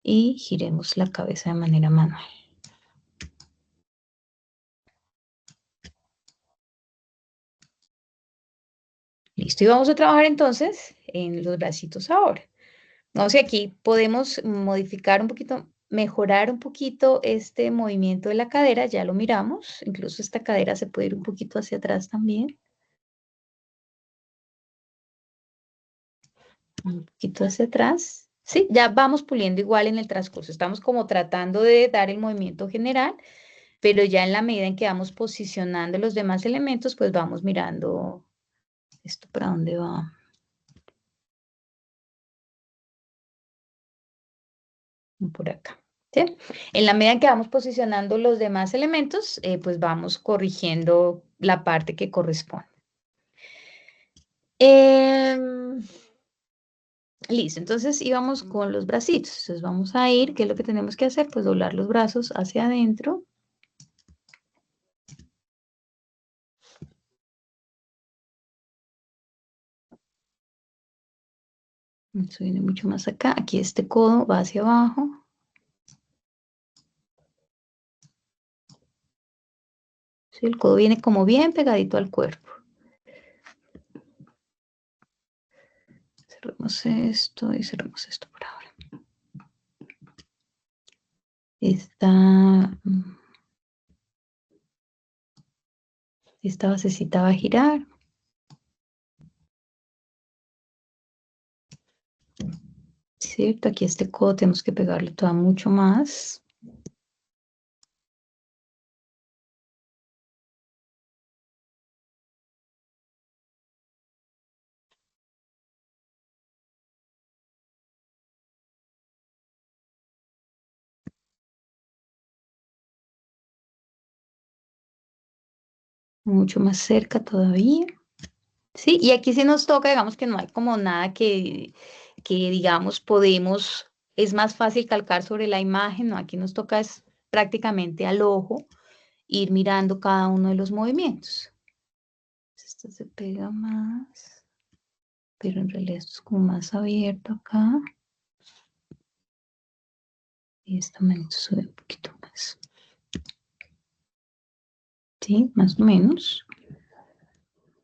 y giremos la cabeza de manera manual. Listo, y vamos a trabajar entonces en los bracitos ahora. Vamos, y aquí podemos modificar un poquito, mejorar un poquito este movimiento de la cadera, ya lo miramos, incluso esta cadera se puede ir un poquito hacia atrás también. Un poquito hacia atrás. Sí, ya vamos puliendo igual en el transcurso. Estamos como tratando de dar el movimiento general, pero ya en la medida en que vamos posicionando los demás elementos, pues vamos mirando esto para dónde va. Por acá. ¿Sí? En la medida en que vamos posicionando los demás elementos, pues vamos corrigiendo la parte que corresponde. Listo, entonces íbamos con los bracitos. Entonces vamos a ir, ¿qué es lo que tenemos que hacer? Pues doblar los brazos hacia adentro. Esto viene mucho más acá. Aquí este codo va hacia abajo. Sí, el codo viene como bien pegadito al cuerpo. Cerremos esto y cerremos esto por ahora. Esta basecita va a girar. ¿Cierto? Aquí este codo tenemos que pegarle todavía mucho más. Mucho más cerca todavía. Sí, y aquí sí nos toca, digamos que no hay como nada que digamos podemos, es más fácil calcar sobre la imagen, ¿no? Aquí nos toca es prácticamente al ojo ir mirando cada uno de los movimientos. Esto se pega más, pero en realidad esto es como más abierto acá. Y esta manito sube un poquito más. Sí, más o menos.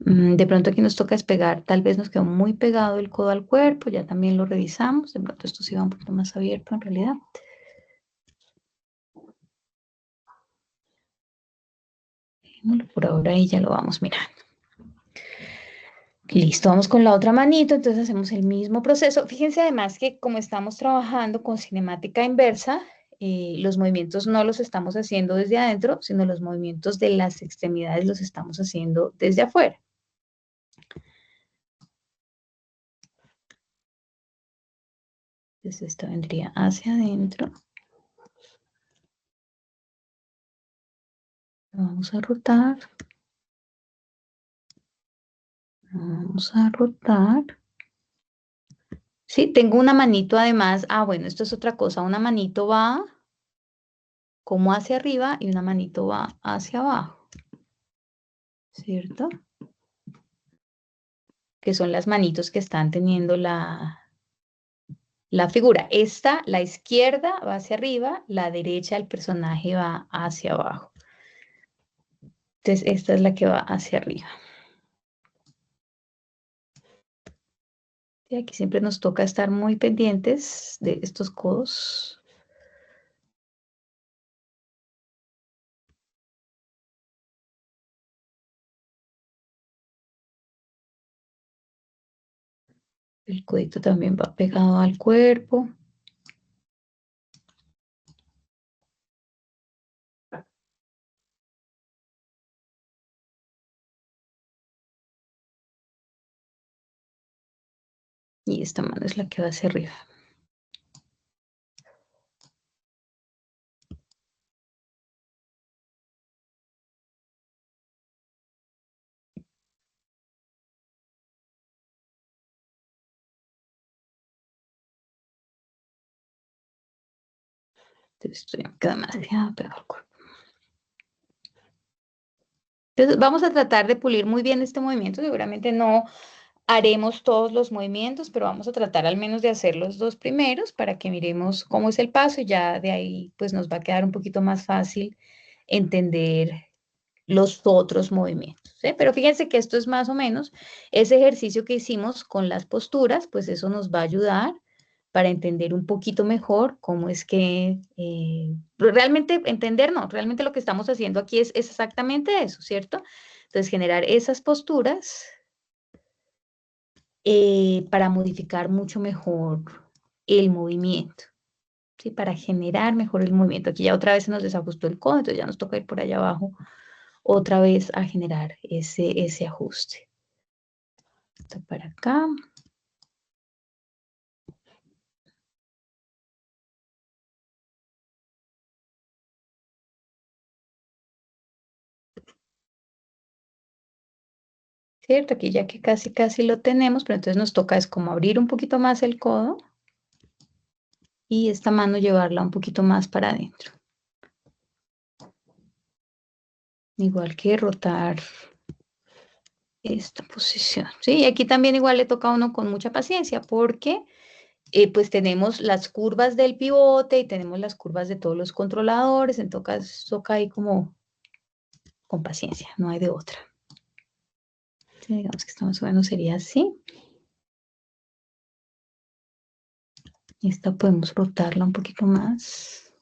De pronto aquí nos toca despegar, tal vez nos quedó muy pegado el codo al cuerpo, ya también lo revisamos, de pronto esto sí va un poquito más abierto en realidad. Por ahora ahí ya lo vamos mirando. Listo, vamos con la otra manito, entonces hacemos el mismo proceso. Fíjense además que como estamos trabajando con cinemática inversa, los movimientos no los estamos haciendo desde adentro, sino los movimientos de las extremidades los estamos haciendo desde afuera. Entonces esta vendría hacia adentro. Vamos a rotar. Vamos a rotar. Sí, tengo una manito además. Ah, bueno, esto es otra cosa. Una manito va como hacia arriba y una manito va hacia abajo. ¿Cierto? Que son las manitos que están teniendo la figura. Esta, la izquierda va hacia arriba, la derecha del personaje va hacia abajo. Entonces, esta es la que va hacia arriba. Y aquí siempre nos toca estar muy pendientes de estos codos. El codito también va pegado al cuerpo. Y esta mano es la que va hacia arriba. Entonces esto ya me queda demasiado pegado al cuerpo. Entonces vamos a tratar de pulir muy bien este movimiento. Seguramente no Haremos todos los movimientos, pero vamos a tratar al menos de hacer los dos primeros para que miremos cómo es el paso y ya de ahí pues nos va a quedar un poquito más fácil entender los otros movimientos, ¿sí? Pero fíjense que esto es más o menos ese ejercicio que hicimos con las posturas, pues eso nos va a ayudar para entender un poquito mejor cómo es que realmente entender, no, realmente lo que estamos haciendo aquí es exactamente eso, ¿cierto? Entonces generar esas posturas para modificar mucho mejor el movimiento, ¿sí? Para generar mejor el movimiento. Aquí ya otra vez se nos desajustó el codo, entonces ya nos toca ir por allá abajo otra vez a generar ese ajuste. Esto para acá. ¿Cierto? Aquí ya que casi lo tenemos, pero entonces nos toca es como abrir un poquito más el codo y esta mano llevarla un poquito más para adentro. Igual que rotar esta posición. Sí, y aquí también igual le toca a uno con mucha paciencia porque pues tenemos las curvas del pivote y tenemos las curvas de todos los controladores, entonces toca ahí como con paciencia, no hay de otra. Sí, digamos que esto más o menos sería así. Esta podemos rotarla un poquito más.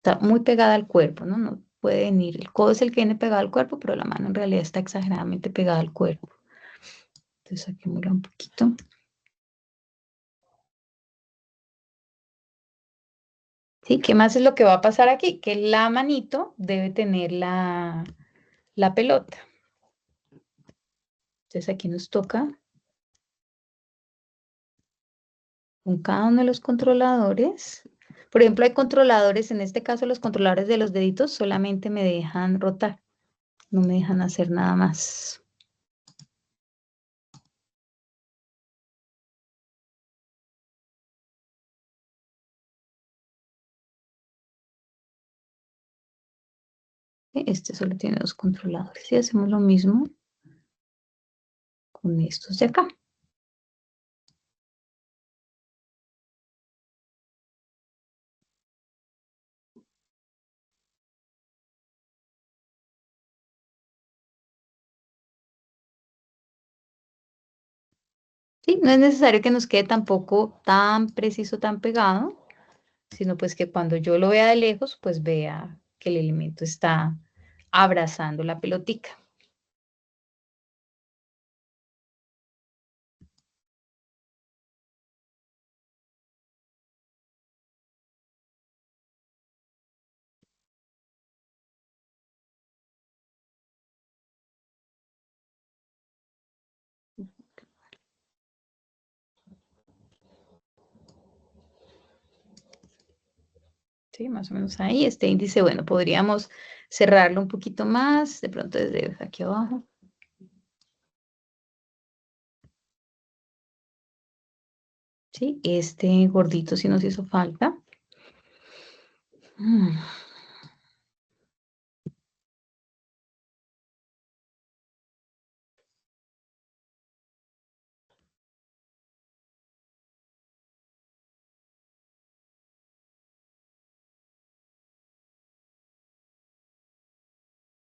Está muy pegada al cuerpo, ¿no? No puede venir. El codo es el que viene pegado al cuerpo, pero la mano en realidad está exageradamente pegada al cuerpo. Entonces saquémosla un poquito. ¿Sí? ¿Qué más es lo que va a pasar aquí? Que la manito debe tener la pelota. Entonces aquí nos toca con cada uno de los controladores. Por ejemplo, hay controladores, en este caso los controladores de los deditos solamente me dejan rotar, no me dejan hacer nada más. Este solo tiene dos controladores y hacemos lo mismo con estos de acá. Sí, no es necesario que nos quede tampoco tan preciso, tan pegado, sino pues que cuando yo lo vea de lejos, pues vea que el elemento está abrazando la pelotica. Sí, más o menos ahí. Este índice, bueno, podríamos cerrarlo un poquito más, de pronto desde aquí abajo. Sí, este gordito sí nos hizo falta.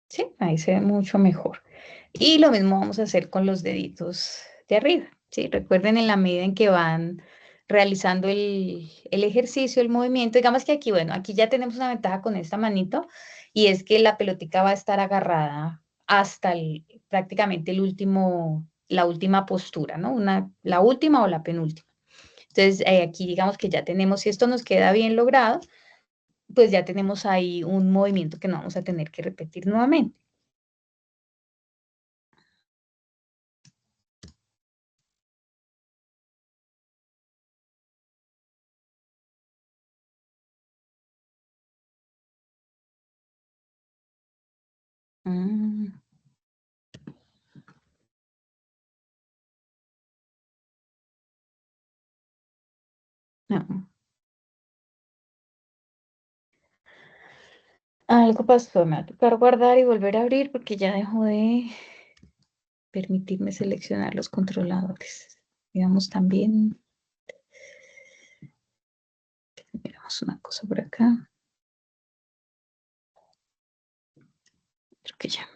Sí, ahí se ve mucho mejor. Y lo mismo vamos a hacer con los deditos de arriba. Sí, recuerden en la medida en que van realizando el ejercicio, el movimiento. Digamos que aquí, bueno, aquí ya tenemos una ventaja con esta manito y es que la pelotica va a estar agarrada hasta prácticamente la última postura, ¿no? La última o la penúltima. Entonces, aquí digamos que ya tenemos, si esto nos queda bien logrado, pues ya tenemos ahí un movimiento que no vamos a tener que repetir nuevamente. Mm, no. Algo pasó, me va a tocar guardar y volver a abrir porque ya dejó de permitirme seleccionar los controladores. Digamos también, miramos una cosa por acá. Creo que ya.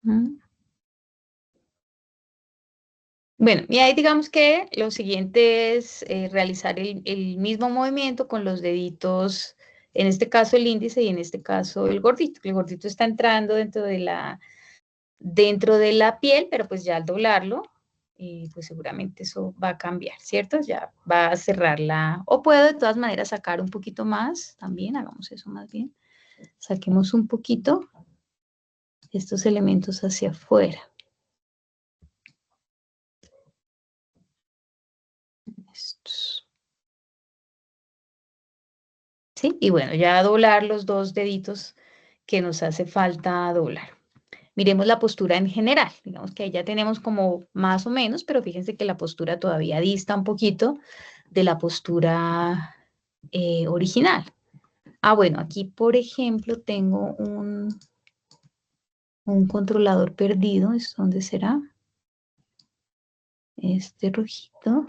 ¿Mm? Bueno, y ahí digamos que lo siguiente es realizar el mismo movimiento con los deditos, en este caso el índice y en este caso el gordito. El gordito está entrando dentro de la piel, pero pues ya al doblarlo, pues seguramente eso va a cambiar, ¿cierto? Ya va a cerrarla, o puedo de todas maneras sacar un poquito más, también hagamos eso más bien. Saquemos un poquito estos elementos hacia afuera. Estos. ¿Sí? Y bueno, ya doblar los dos deditos que nos hace falta doblar. Miremos la postura en general. Digamos que ahí ya tenemos como más o menos, pero fíjense que la postura todavía dista un poquito de la postura original. Ah, bueno, aquí por ejemplo tengo un controlador perdido. ¿Dónde será? Este rojito.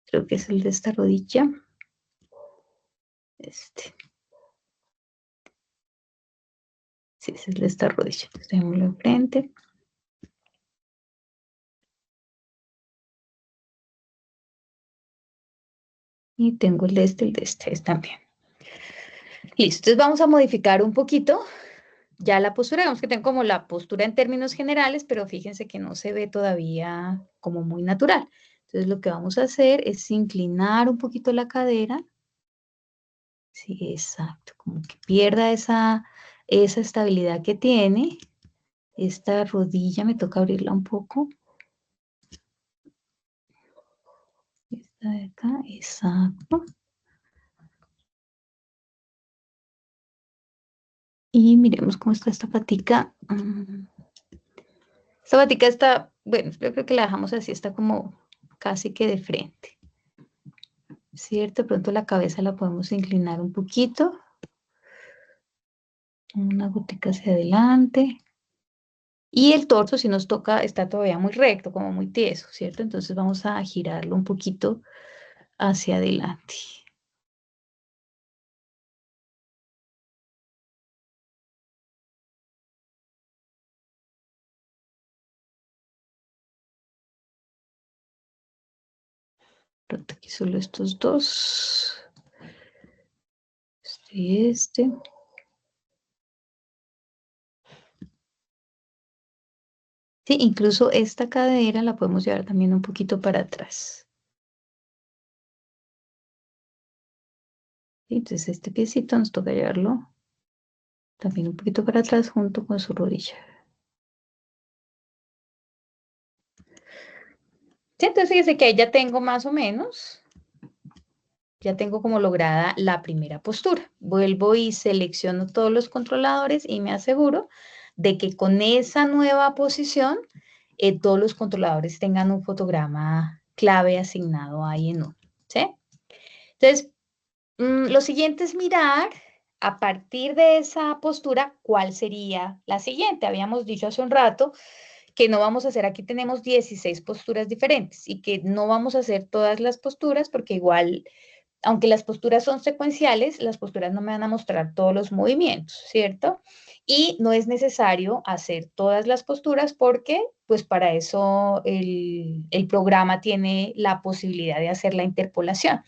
Creo que es el de esta rodilla. Este. Sí, ese es el de esta rodilla. Tenemos enfrente. Y tengo el de este también. Listo, entonces vamos a modificar un poquito ya la postura. Digamos que tengo como la postura en términos generales, pero fíjense que no se ve todavía como muy natural. Entonces lo que vamos a hacer es inclinar un poquito la cadera. Sí, exacto, como que pierda esa estabilidad que tiene. Esta rodilla me toca abrirla un poco. Esta de acá, exacto. Y miremos cómo está esta patica. Esta patica está, bueno, yo creo que la dejamos así, está como casi que de frente. ¿Cierto? De pronto la cabeza la podemos inclinar un poquito. Una gotica hacia adelante. Y el torso, si nos toca, está todavía muy recto, como muy tieso, ¿cierto? Entonces vamos a girarlo un poquito hacia adelante. Pronto aquí solo estos dos. Este y este. Sí, incluso esta cadera la podemos llevar también un poquito para atrás. ¿Sí? Entonces este piecito nos toca llevarlo también un poquito para atrás junto con su rodilla. Sí, entonces fíjense que ahí ya tengo más o menos, ya tengo como lograda la primera postura. Vuelvo y selecciono todos los controladores y me aseguro de que con esa nueva posición todos los controladores tengan un fotograma clave asignado ahí en uno, ¿sí? Entonces, lo siguiente es mirar a partir de esa postura cuál sería la siguiente. Habíamos dicho hace un rato que no vamos a hacer, aquí tenemos 16 posturas diferentes y que no vamos a hacer todas las posturas porque igual, aunque las posturas son secuenciales, las posturas no me van a mostrar todos los movimientos, ¿cierto? Y no es necesario hacer todas las posturas porque, pues para eso el programa tiene la posibilidad de hacer la interpolación.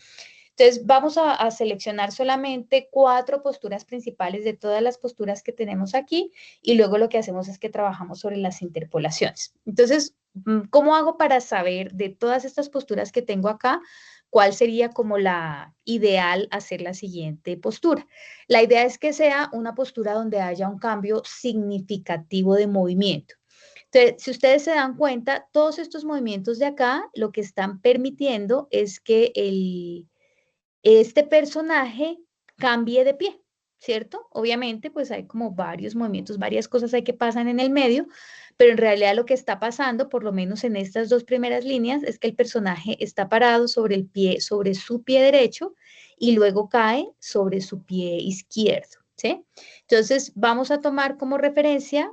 Entonces, vamos a seleccionar solamente 4 posturas principales de todas las posturas que tenemos aquí y luego lo que hacemos es que trabajamos sobre las interpolaciones. Entonces, ¿cómo hago para saber de todas estas posturas que tengo acá, cuál sería como la ideal hacer la siguiente postura? La idea es que sea una postura donde haya un cambio significativo de movimiento. Entonces, si ustedes se dan cuenta, todos estos movimientos de acá lo que están permitiendo es que este personaje cambie de pie, ¿cierto? Obviamente, pues hay como varios movimientos, varias cosas hay que pasan en el medio, pero en realidad lo que está pasando, por lo menos en estas 2 primeras líneas, es que el personaje está parado sobre el pie, sobre su pie derecho y luego cae sobre su pie izquierdo, ¿sí? Entonces, vamos a tomar como referencia,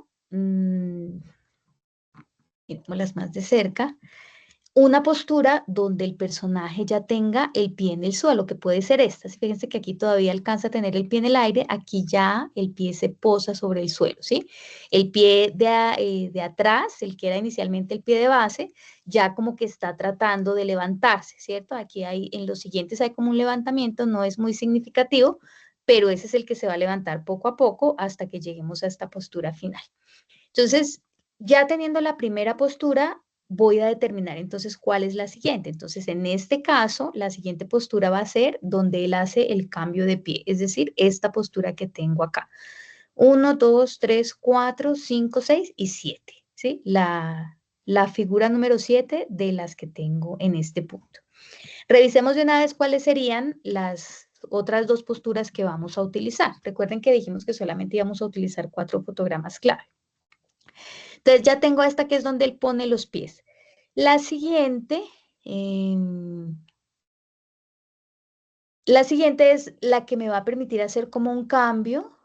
miremoslas más de cerca, una postura donde el personaje ya tenga el pie en el suelo, que puede ser esta. Fíjense que aquí todavía alcanza a tener el pie en el aire, aquí ya el pie se posa sobre el suelo, ¿sí? El pie de atrás, el que era inicialmente el pie de base, ya como que está tratando de levantarse, ¿cierto? Aquí hay, en los siguientes hay como un levantamiento, no es muy significativo, pero ese es el que se va a levantar poco a poco hasta que lleguemos a esta postura final. Entonces, ya teniendo la primera postura, voy a determinar entonces cuál es la siguiente. Entonces, en este caso, la siguiente postura va a ser donde él hace el cambio de pie, es decir, esta postura que tengo acá. 1, 2, 3, 4, 5, 6 y 7, ¿sí? La figura número 7 de las que tengo en este punto. Revisemos de una vez cuáles serían las otras 2 posturas que vamos a utilizar. Recuerden que dijimos que solamente íbamos a utilizar 4 fotogramas clave. Entonces ya tengo esta que es donde él pone los pies. La siguiente, es la que me va a permitir hacer como un cambio,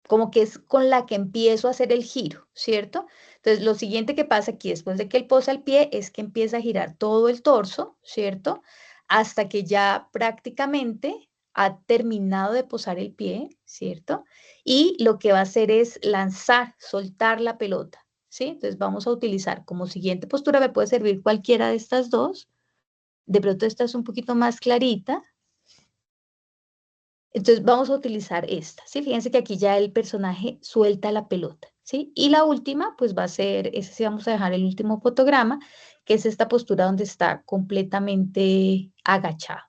como que es con la que empiezo a hacer el giro, ¿cierto? Entonces lo siguiente que pasa aquí después de que él posa el pie es que empieza a girar todo el torso, ¿cierto? Hasta que ya prácticamente ha terminado de posar el pie, ¿cierto? Y lo que va a hacer es lanzar, soltar la pelota, ¿sí? Entonces vamos a utilizar como siguiente postura, me puede servir cualquiera de estas 2. De pronto esta es un poquito más clarita. Entonces vamos a utilizar esta, ¿sí? Fíjense que aquí ya el personaje suelta la pelota, ¿sí? Y la última, pues va a ser, ese sí vamos a dejar el último fotograma, que es esta postura donde está completamente agachado.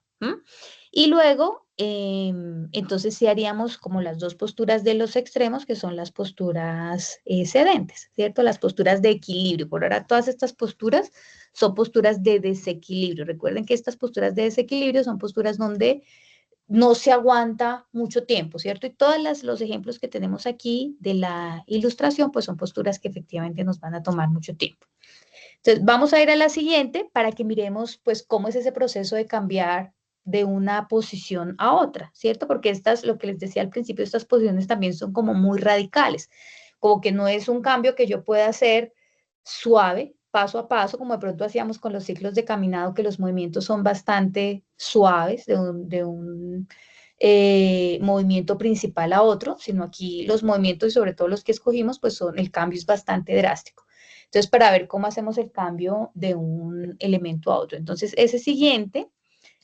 Y luego, entonces sí haríamos como las 2 posturas de los extremos, que son las posturas sedentes, ¿cierto? Las posturas de equilibrio. Por ahora todas estas posturas son posturas de desequilibrio. Recuerden que estas posturas de desequilibrio son posturas donde no se aguanta mucho tiempo, ¿cierto? Y todos los ejemplos que tenemos aquí de la ilustración, pues son posturas que efectivamente nos van a tomar mucho tiempo. Entonces, vamos a ir a la siguiente para que miremos, pues, cómo es ese proceso de cambiar de una posición a otra, ¿cierto? Porque estas, lo que les decía al principio, estas posiciones también son como muy radicales, como que no es un cambio que yo pueda hacer suave, paso a paso, como de pronto hacíamos con los ciclos de caminado, que los movimientos son bastante suaves de un movimiento principal a otro, sino aquí los movimientos y sobre todo los que escogimos, pues el cambio es bastante drástico. Entonces, para ver cómo hacemos el cambio de un elemento a otro. Entonces, ese siguiente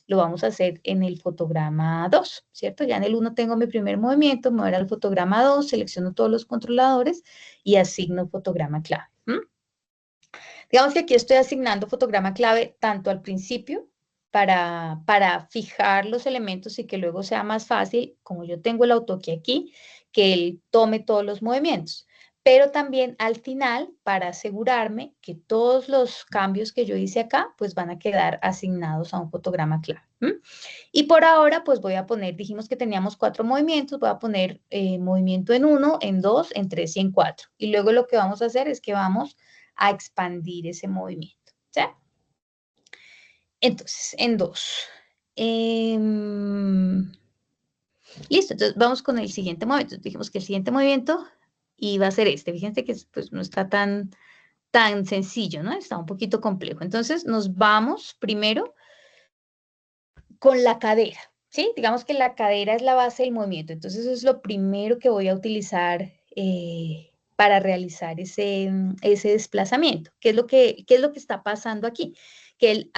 lo vamos a hacer en el fotograma 2, ¿cierto? Ya en el 1 tengo mi primer movimiento, me voy al fotograma 2, selecciono todos los controladores y asigno fotograma clave. Digamos que aquí estoy asignando fotograma clave tanto al principio para fijar los elementos y que luego sea más fácil, como yo tengo el autokey aquí, que él tome todos los movimientos. Pero también al final, para asegurarme que todos los cambios que yo hice acá, pues van a quedar asignados a un fotograma clave. Y por ahora, pues voy a poner, dijimos que teníamos 4 movimientos, voy a poner movimiento en 1, en 2, en 3 y en 4. Y luego lo que vamos a hacer es que vamos a expandir ese movimiento, ¿sí? Entonces, en 2. Listo, entonces vamos con el siguiente movimiento. Dijimos que el siguiente movimiento iba a ser este. Fíjense que pues, no está tan sencillo, ¿no? Está un poquito complejo. Entonces, nos vamos primero con la cadera, ¿sí? Digamos que la cadera es la base del movimiento. Entonces, eso es lo primero que voy a utilizar para realizar ese desplazamiento. ¿Qué es lo que está pasando aquí? Que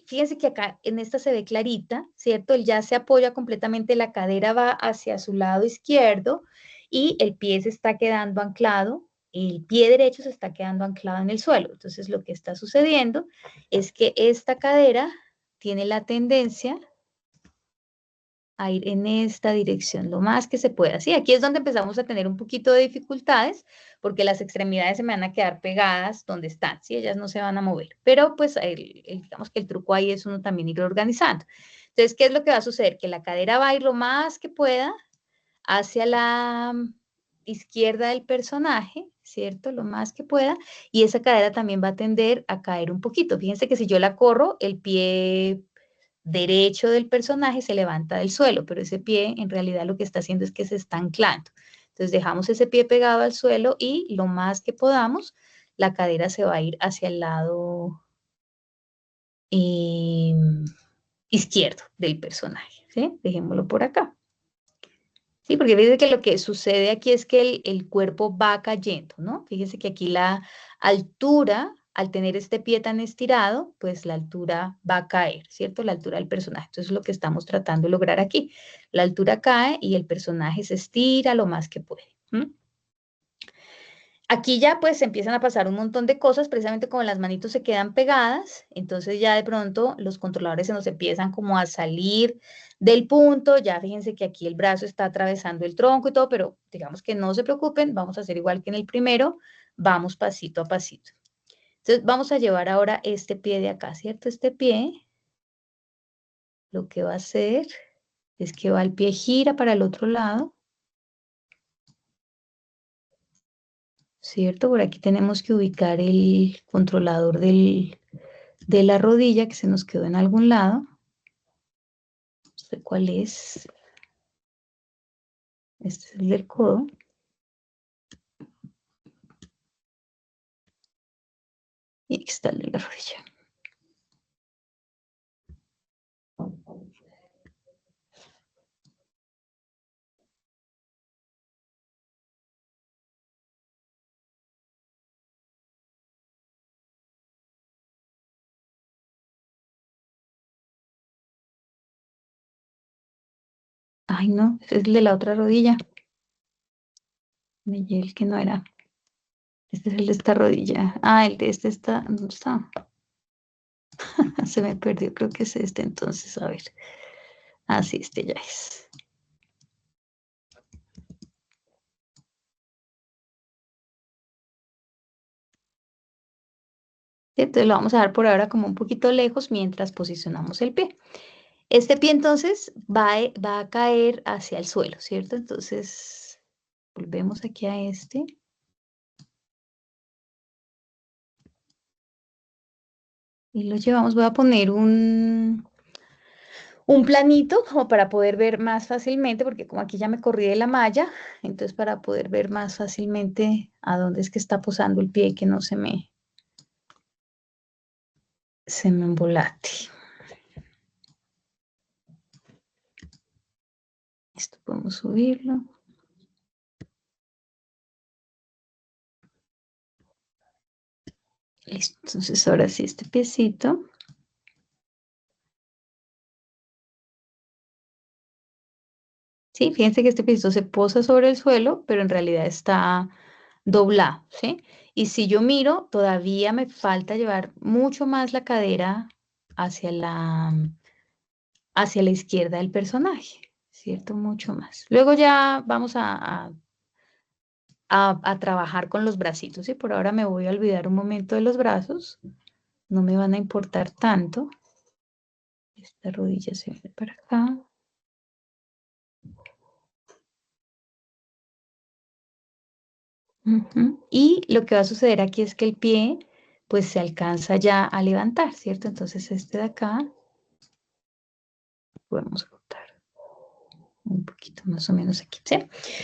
fíjense que acá en esta se ve clarita, ¿cierto? Él ya se apoya completamente, la cadera va hacia su lado izquierdo y el pie se está quedando anclado, el pie derecho se está quedando anclado en el suelo. Entonces, lo que está sucediendo es que esta cadera tiene la tendencia a ir en esta dirección lo más que se pueda. Sí, aquí es donde empezamos a tener un poquito de dificultades porque las extremidades se me van a quedar pegadas donde están, ¿sí? Ellas no se van a mover. Pero pues digamos que el truco ahí es uno también ir organizando. Entonces, ¿qué es lo que va a suceder? Que la cadera va a ir lo más que pueda hacia la izquierda del personaje, ¿cierto? Lo más que pueda. Y esa cadera también va a tender a caer un poquito. Fíjense que si yo la corro, el pie derecho del personaje se levanta del suelo, pero ese pie en realidad lo que está haciendo es que se está anclando. Entonces dejamos ese pie pegado al suelo y lo más que podamos, la cadera se va a ir hacia el lado izquierdo del personaje, ¿sí? Dejémoslo por acá. Sí, porque fíjense que lo que sucede aquí es que el cuerpo va cayendo, ¿no? Fíjense que aquí la altura, al tener este pie tan estirado, pues la altura va a caer, ¿cierto? La altura del personaje. Entonces, es lo que estamos tratando de lograr aquí. La altura cae y el personaje se estira lo más que puede. Aquí ya pues empiezan a pasar un montón de cosas, precisamente como las manitos se quedan pegadas, entonces ya de pronto los controladores se nos empiezan como a salir del punto, ya fíjense que aquí el brazo está atravesando el tronco y todo, pero digamos que no se preocupen, vamos a hacer igual que en el primero, vamos pasito a pasito. Entonces vamos a llevar ahora este pie de acá, ¿cierto? Este pie, lo que va a hacer es que va el pie gira para el otro lado, ¿cierto? Por aquí tenemos que ubicar el controlador de la rodilla que se nos quedó en algún lado. No sé cuál es. Este es el del codo. Y aquí está el de la rodilla. Ay, no, ese es el de la otra rodilla. El que no era. Este es el de esta rodilla. Ah, el de este está. ¿Dónde está? Se me perdió, creo que es este entonces. A ver. Ah, sí, este ya es. Entonces lo vamos a dejar por ahora como un poquito lejos mientras posicionamos el pie. Este pie entonces va a caer hacia el suelo, ¿cierto? Entonces volvemos aquí a este. Y lo llevamos, voy a poner un planito como para poder ver más fácilmente, porque como aquí ya me corrí de la malla, entonces para poder ver más fácilmente a dónde es que está posando el pie y que no se me embolate. Esto podemos subirlo. Listo, entonces ahora sí este piecito. Sí, fíjense que este piecito se posa sobre el suelo, pero en realidad está doblado, ¿sí? Y si yo miro, todavía me falta llevar mucho más la cadera hacia la izquierda del personaje, ¿cierto? Mucho más. Luego ya vamos a trabajar con los bracitos, ¿sí? Por ahora me voy a olvidar un momento de los brazos, no me van a importar tanto. Esta rodilla se viene para acá. Y lo que va a suceder aquí es que el pie pues se alcanza ya a levantar, ¿cierto? Entonces este de acá podemos cortar un poquito más o menos aquí, ¿sí?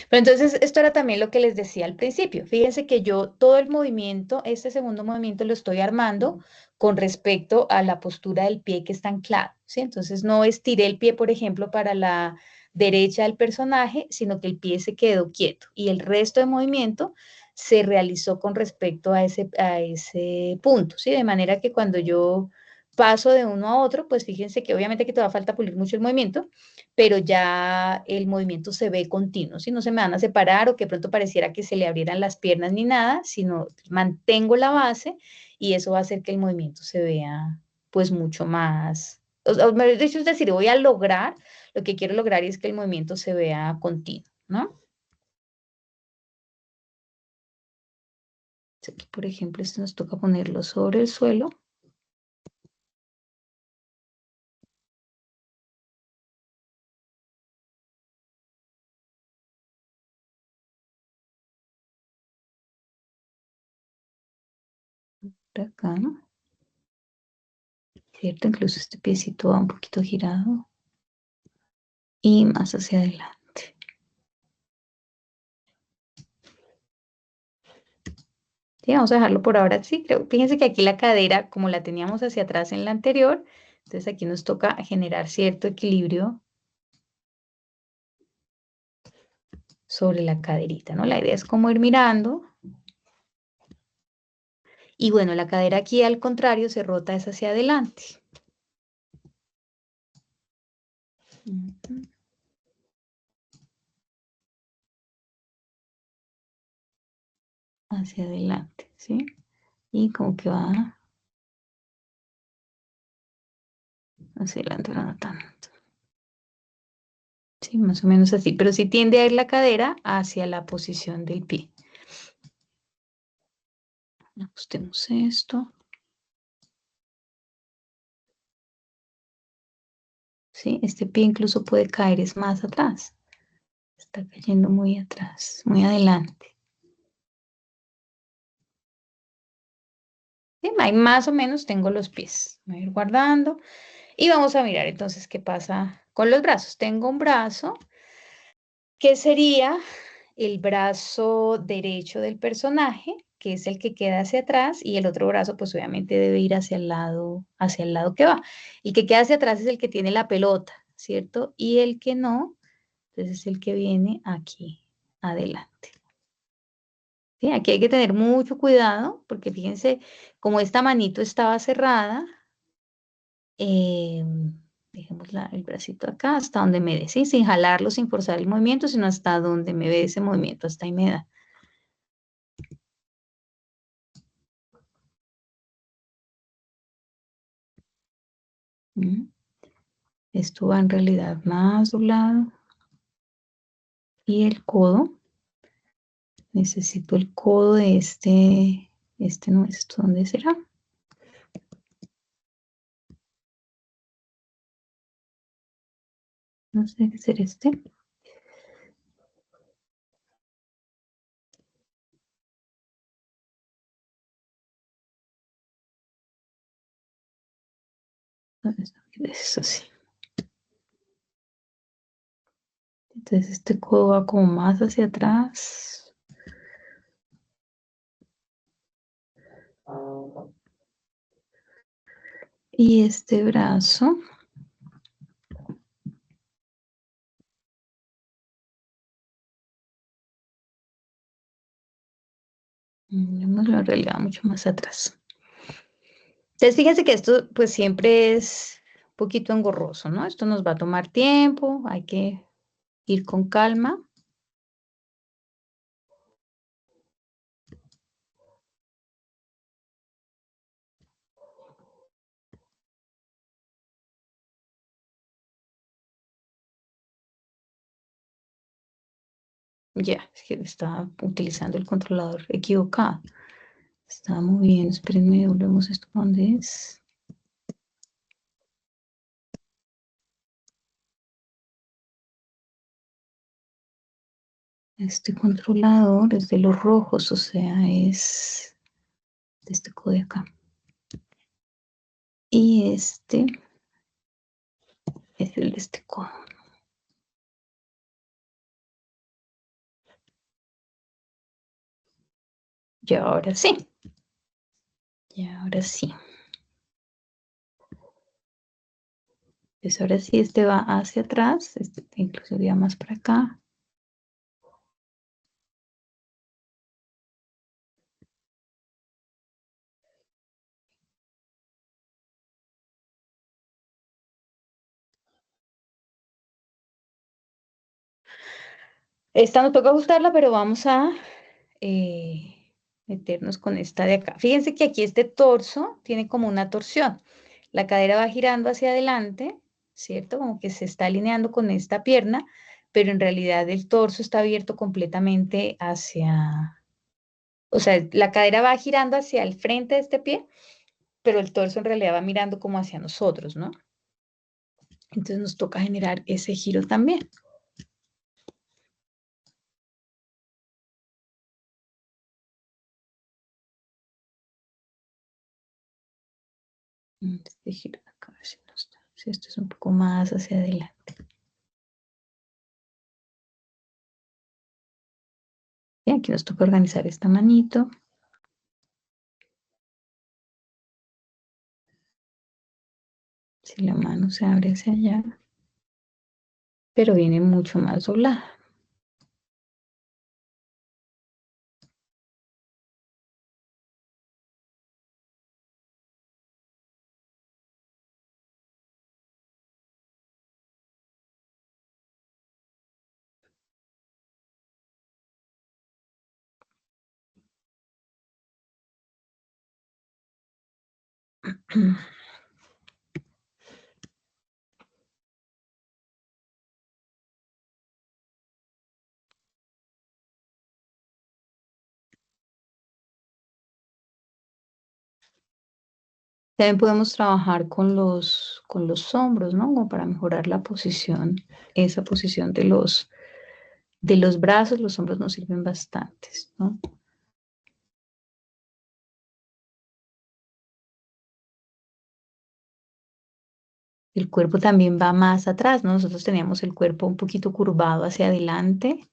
Pero entonces esto era también lo que les decía al principio. Fíjense que yo todo el movimiento, este segundo movimiento lo estoy armando con respecto a la postura del pie que está anclado, ¿sí? Entonces no estiré el pie, por ejemplo, para la derecha del personaje, sino que el pie se quedó quieto y el resto de movimiento se realizó con respecto a ese punto, ¿sí? De manera que cuando yo paso de uno a otro, pues fíjense que obviamente que todavía falta pulir mucho el movimiento, pero ya el movimiento se ve continuo, ¿sí? No se me van a separar o que pronto pareciera que se le abrieran las piernas ni nada, sino mantengo la base y eso va a hacer que el movimiento se vea pues mucho más, de hecho, es decir, voy a lograr, lo que quiero lograr es que el movimiento se vea continuo, ¿no? Aquí, por ejemplo, esto nos toca ponerlo sobre el suelo. Por acá, ¿no? ¿Cierto? Incluso este piecito va un poquito girado. Y más hacia adelante. Sí, vamos a dejarlo por ahora así. Fíjense que aquí la cadera, como la teníamos hacia atrás en la anterior, entonces aquí nos toca generar cierto equilibrio sobre la caderita, ¿no? La idea es como ir mirando. Y bueno, la cadera aquí al contrario se rota es hacia adelante. Hacia adelante, ¿sí? Y como que va hacia adelante, no tanto. Sí, más o menos así, pero sí tiende a ir la cadera hacia la posición del pie. Ajustemos esto. ¿Sí? Este pie incluso puede caer, es más atrás. Está cayendo muy atrás, muy adelante. ¿Sí? Ahí más o menos tengo los pies. Voy a ir guardando. Y vamos a mirar entonces qué pasa con los brazos. Tengo un brazo que sería el brazo derecho del personaje, que es el que queda hacia atrás, y el otro brazo pues obviamente debe ir hacia el lado que va. El que queda hacia atrás es el que tiene la pelota, ¿cierto? Y el que no, entonces es el que viene aquí adelante. ¿Sí? Aquí hay que tener mucho cuidado, porque fíjense, como esta manito estaba cerrada, dejemos el bracito acá, hasta donde me dé, ¿sí? Sin jalarlo, sin forzar el movimiento, sino hasta donde me dé ese movimiento, hasta ahí me da. Esto va en realidad más doblado. Y el codo, necesito el codo de este no es esto, ¿dónde será? No sé qué será este. Es así. Entonces este codo va como más hacia atrás. Y este brazo veámoslo en realidad mucho más atrás. Entonces fíjense que esto pues siempre es un poquito engorroso, ¿no? Esto nos va a tomar tiempo, hay que ir con calma. Ya, es que estaba utilizando el controlador equivocado. Está muy bien, espérenme, volvemos esto para donde es. Este controlador es de los rojos, o sea, es de este codo de acá. Y este es el de este codo. Y ahora sí. Y ahora sí. Pues ahora sí, este va hacia atrás, este incluso iría más para acá. Esta nos toca ajustarla, pero vamos a meternos con esta de acá. Fíjense que aquí este torso tiene como una torsión. La cadera va girando hacia adelante, ¿cierto? Como que se está alineando con esta pierna, pero en realidad el torso está abierto completamente hacia, o sea, la cadera va girando hacia el frente de este pie, pero el torso en realidad va mirando como hacia nosotros, ¿no? Entonces nos toca generar ese giro también. Este giro de acá, a ver si no está. Si esto es un poco más hacia adelante. Y aquí nos toca organizar esta manito. Si la mano se abre hacia allá, pero viene mucho más doblada. También podemos trabajar con los hombros, ¿no? Como para mejorar la posición, esa posición de los brazos, los hombros nos sirven bastantes, ¿no? El cuerpo también va más atrás, ¿no? Nosotros teníamos el cuerpo un poquito curvado hacia adelante.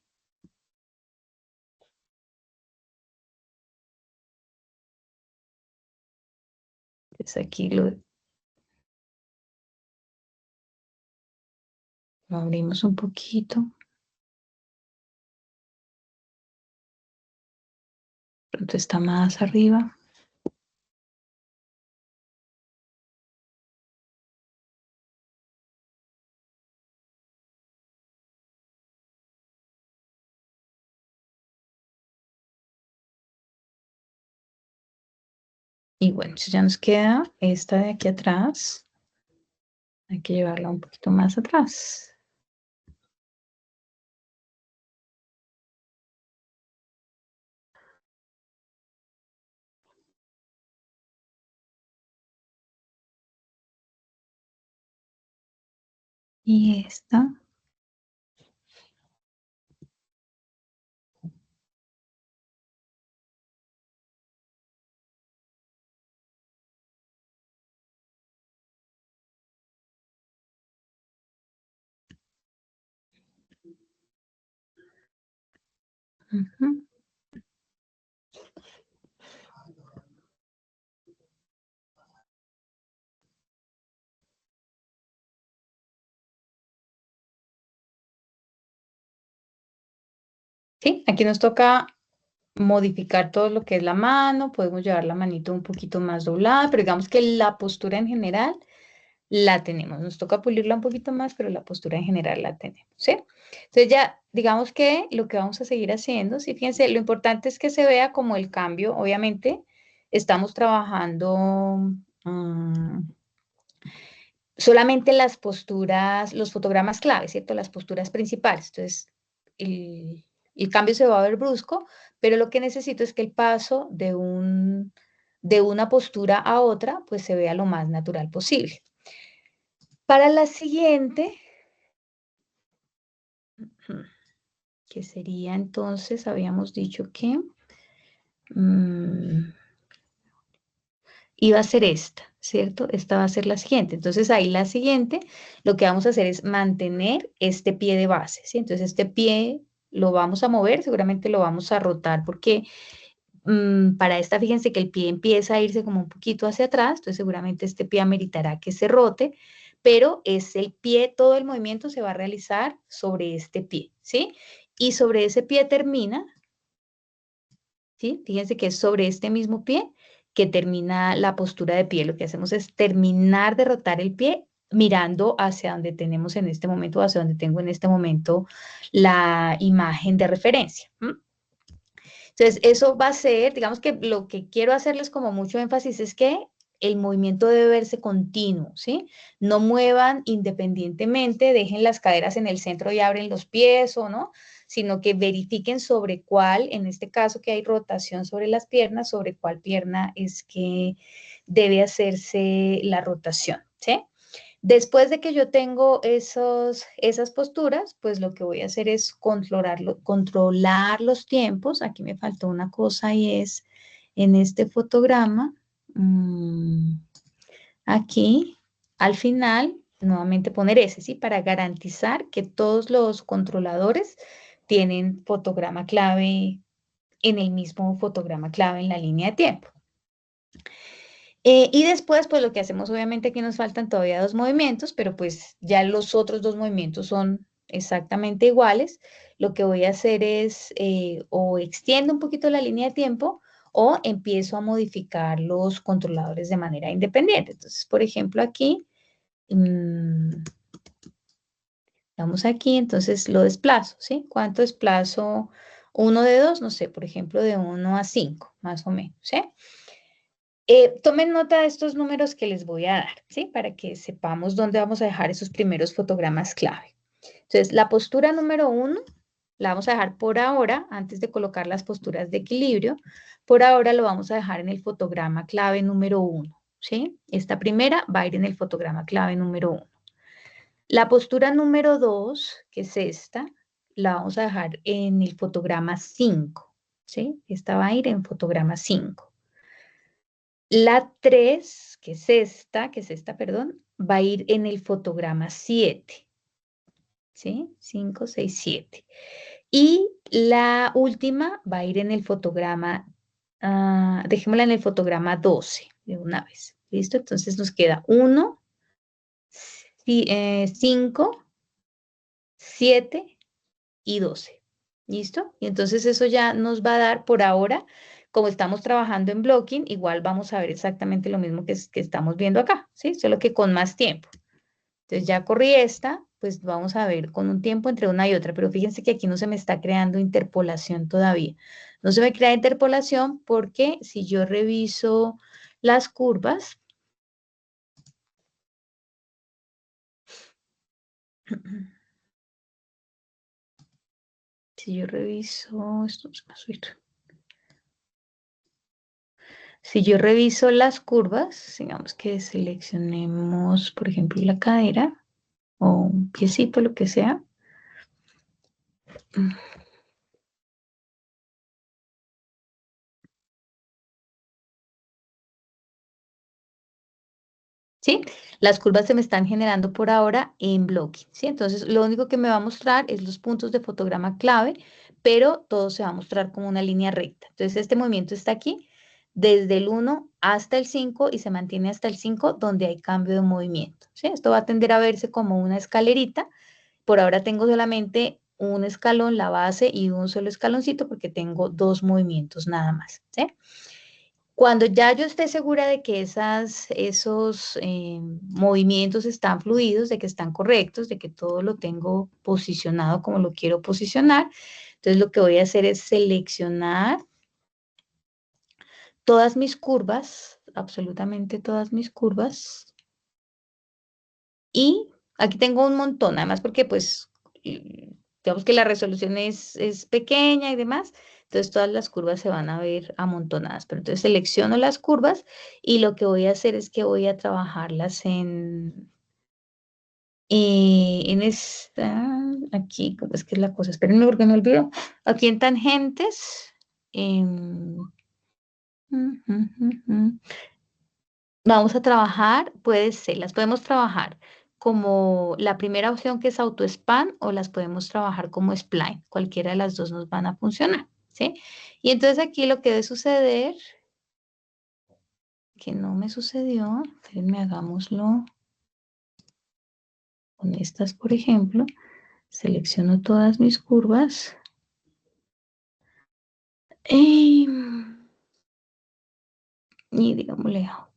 Entonces aquí lo abrimos un poquito. Pronto está más arriba. Y bueno, ya nos queda esta de aquí atrás. Hay que llevarla un poquito más atrás. Y esta. Ujú. Sí, aquí nos toca modificar todo lo que es la mano, podemos llevar la manito un poquito más doblada, pero digamos que la postura en general la tenemos. Nos toca pulirla un poquito más, pero la postura en general la tenemos, ¿sí? Entonces ya, digamos que lo que vamos a seguir haciendo, sí, fíjense, lo importante es que se vea como el cambio, obviamente, estamos trabajando solamente las posturas, los fotogramas clave, ¿cierto? Las posturas principales. Entonces, el cambio se va a ver brusco, pero lo que necesito es que el paso de una postura a otra, pues se vea lo más natural posible. Para la siguiente, que sería entonces, habíamos dicho que iba a ser esta, ¿cierto? Esta va a ser la siguiente. Entonces ahí la siguiente, lo que vamos a hacer es mantener este pie de base, ¿sí? Entonces este pie lo vamos a mover, seguramente lo vamos a rotar porque Para esta, fíjense que el pie empieza a irse como un poquito hacia atrás, entonces seguramente este pie ameritará que se rote, pero es el pie, todo el movimiento se va a realizar sobre este pie, ¿sí? Y sobre ese pie termina, ¿sí? Fíjense que es sobre este mismo pie que termina la postura de pie. Lo que hacemos es terminar de rotar el pie mirando hacia donde tenemos en este momento, hacia donde tengo en este momento la imagen de referencia. Entonces, eso va a ser, digamos que lo que quiero hacerles como mucho énfasis es que el movimiento debe verse continuo, ¿sí? No muevan independientemente, dejen las caderas en el centro y abren los pies o no, sino que verifiquen sobre cuál, en este caso que hay rotación sobre las piernas, sobre cuál pierna es que debe hacerse la rotación, ¿sí? Después de que yo tengo esas posturas, pues lo que voy a hacer es controlar los tiempos. Aquí me faltó una cosa y es en este fotograma, aquí al final, nuevamente poner ese, ¿sí? Para garantizar que todos los controladores tienen fotograma clave en el mismo fotograma clave en la línea de tiempo. Y después, pues lo que hacemos, obviamente aquí nos faltan todavía 2 movimientos, pero pues ya los otros 2 movimientos son exactamente iguales. Lo que voy a hacer es o extiendo un poquito la línea de tiempo o empiezo a modificar los controladores de manera independiente. Entonces, por ejemplo, aquí, vamos aquí, entonces lo desplazo, ¿sí? ¿Cuánto desplazo? 1 de 2, no sé, por ejemplo, de 1 a 5, más o menos, ¿sí? Tomen nota de estos números que les voy a dar, ¿sí? Para que sepamos dónde vamos a dejar esos primeros fotogramas clave. Entonces, la postura número 1 la vamos a dejar por ahora, antes de colocar las posturas de equilibrio. Por ahora lo vamos a dejar en el fotograma clave número 1, ¿sí? Esta primera va a ir en el fotograma clave número 1. La postura número 2, que es esta, la vamos a dejar en el fotograma 5, ¿sí? Esta va a ir en fotograma 5. La 3, que es esta, perdón, va a ir en el fotograma 7. ¿Sí? 5, 6, 7. Y la última va a ir en el fotograma, dejémosla en el fotograma 12 de una vez. ¿Listo? Entonces nos queda 1, 5, 7 y 12. ¿Listo? Y entonces eso ya nos va a dar por ahora, como estamos trabajando en blocking, igual vamos a ver exactamente lo mismo que estamos viendo acá, ¿sí? Solo que con más tiempo. Entonces ya corrí esta, pues vamos a ver con un tiempo entre una y otra, pero fíjense que aquí no se me está creando interpolación todavía. No se me crea interpolación porque si yo reviso las curvas, si yo reviso, esto se me ha subido. Si yo reviso las curvas, digamos que seleccionemos, por ejemplo, la cadera o un piecito, lo que sea. ¿Sí? Las curvas se me están generando por ahora en blocking, ¿sí? Entonces, lo único que me va a mostrar es los puntos de fotograma clave, pero todo se va a mostrar como una línea recta. Entonces, este movimiento está aquí, desde el 1 hasta el 5 y se mantiene hasta el 5 donde hay cambio de movimiento, ¿sí? Esto va a tender a verse como una escalerita. Por ahora tengo solamente un escalón, la base y un solo escaloncito porque tengo 2 movimientos nada más, ¿sí? Cuando ya yo esté segura de que esos movimientos están fluidos, de que están correctos, de que todo lo tengo posicionado como lo quiero posicionar, entonces lo que voy a hacer es seleccionar todas mis curvas, absolutamente todas mis curvas. Y aquí tengo un montón, además porque pues digamos que la resolución es pequeña y demás, entonces todas las curvas se van a ver amontonadas, pero entonces selecciono las curvas y lo que voy a hacer es que voy a trabajarlas en esta, aquí, ¿cómo es que es la cosa? Espérenme porque me olvido. Aquí en tangentes, vamos a trabajar, las podemos trabajar como la primera opción que es AutoSpan o las podemos trabajar como Spline. Cualquiera de las dos nos van a funcionar, ¿sí? Y entonces aquí lo que debe suceder, que no me sucedió, déjenme hagámoslo con estas, por ejemplo, selecciono todas mis curvas y digamos layout.